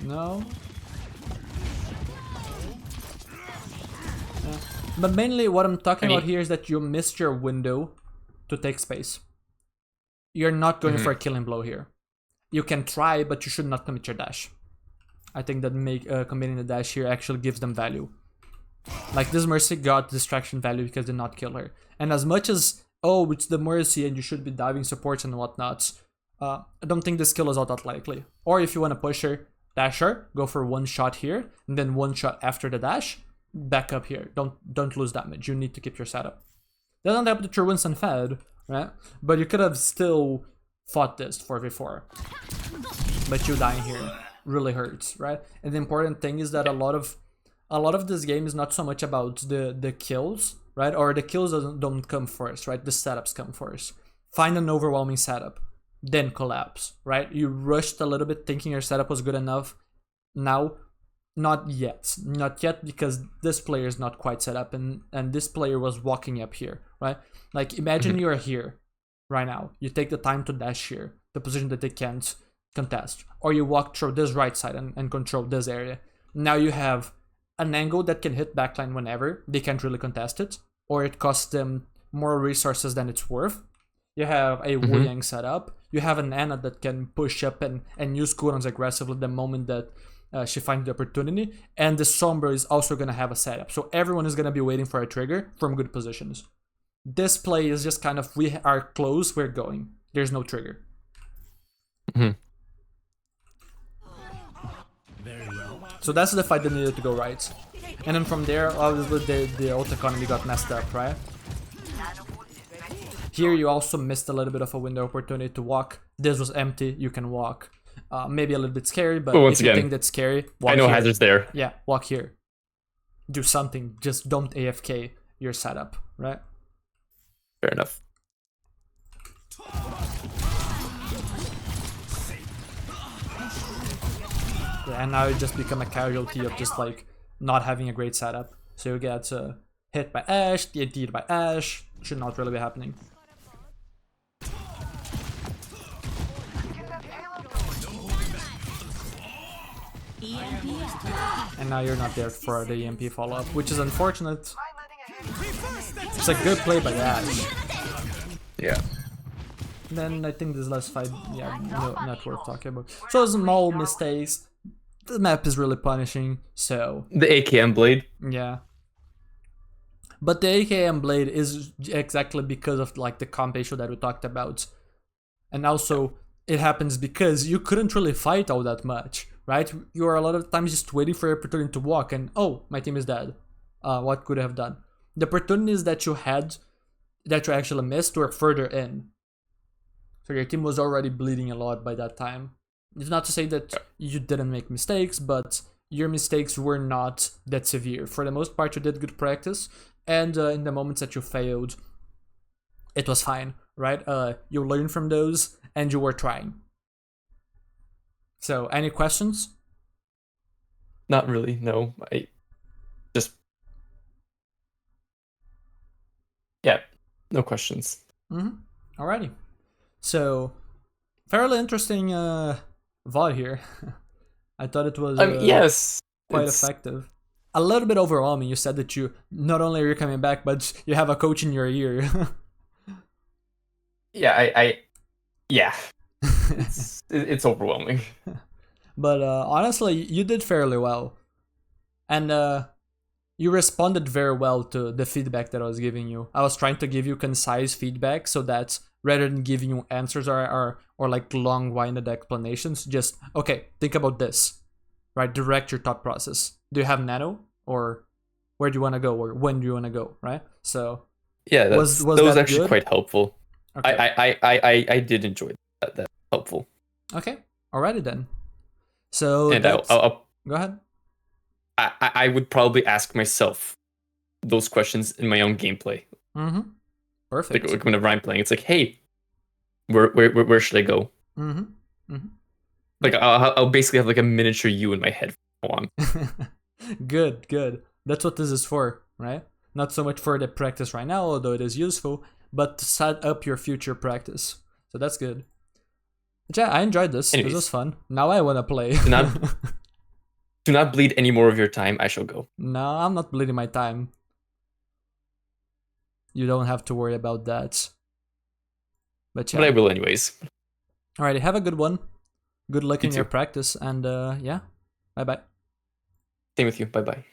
no. Yeah. But mainly what I'm talking about here is that you missed your window to take space. You're not going for a killing blow here. You can try, but you should not commit your dash. I think that committing the dash here actually gives them value. Like, this Mercy got distraction value because they did not kill her. And as much as, oh, it's the Mercy and you should be diving supports and whatnot, I don't think this kill is all that likely. Or if you want to push her, dash her, go for one shot here, and then one shot after the dash, back up here. Don't lose damage. You need to keep your setup. Doesn't help that you're Winston fed, right? But you could have still fought this 4v4. But you dying here really hurts, right? And the important thing is that a lot of this game is not so much about the kills, right? Or the kills don't come first, right? The setups come first. Find an overwhelming setup, then collapse, right? You rushed a little bit thinking your setup was good enough. Now, not yet because this player is not quite set up and this player was walking up here, right? Like, imagine you're here right now. You take the time to dash here, the position that they can't contest, or you walk through this right side and control this area. Now you have an angle that can hit backline whenever they can't really contest it, or it costs them more resources than it's worth. You have a Wu Yang set up. You have an Anna that can push up and use cooldowns aggressively the moment that she finds the opportunity, and the Sombra is also going to have a setup. So everyone is going to be waiting for a trigger from good positions. This play is just kind of, we are close, we're going. There's no trigger. Very well. So that's the fight that needed to go right. And then from there, obviously the ult economy got messed up, right? Here you also missed a little bit of a window opportunity to walk. This was empty, you can walk. Maybe a little bit scary, but once if you again, think that's scary, walk I know here. hazards there. Yeah, walk here. Do something, just don't AFK your setup, right? Fair enough. Yeah, and now you just become a casualty of just like not having a great setup. So you get hit by Ashe, DNT'd by Ashe. Should not really be happening. And now you're not there for the EMP follow-up, which is unfortunate. It's a good play by Ashe. Yeah. Then I think this last fight, yeah, no, not worth talking about. So small mistakes. The map is really punishing, so... The AKM blade. Yeah. But the AKM blade is exactly because of like the comp issue that we talked about. And also, it happens because you couldn't really fight all that much, right? You are a lot of times just waiting for your opportunity to walk and, oh, my team is dead. What could I have done? The opportunities that you had, that you actually missed, were further in. So your team was already bleeding a lot by that time. It's not to say that you didn't make mistakes, but your mistakes were not that severe. For the most part, you did good practice, and in the moments that you failed, it was fine, right? You learned from those, and you were trying. So, any questions? Not really, no. I just... Yeah, no questions. Alrighty. So, fairly interesting VOD here. I thought it was yes, quite effective. A little bit overwhelming. You said that you not only are you coming back, but you have a coach in your ear. Yeah, yeah. It's overwhelming. But honestly, you did fairly well. And you responded very well to the feedback that I was giving you. I was trying to give you concise feedback so that rather than giving you answers or like long-winded explanations, just, okay, think about this, right? Direct your thought process. Do you have nano, or where do you want to go, or when do you want to go, right? So yeah, that was actually good? quite helpful. Okay. I did enjoy that. That's helpful. Okay, alrighty then. So and go ahead. I would probably ask myself those questions in my own gameplay. Perfect. Like whenever I'm playing, it's like, hey, where should I go? Like I'll basically have like a miniature you in my head from now on. Good, good. That's what this is for, right? Not so much for the practice right now, although it is useful, but to set up your future practice. So that's good. But yeah, I enjoyed this. Anyways. This was fun. Now I want to play. Do not bleed any more of your time. I shall go. No, I'm not bleeding my time. You don't have to worry about that. But yeah. But I will anyways. Alrighty, have a good one. Good luck You in your too. practice, and yeah, bye bye. Same with you. Bye bye.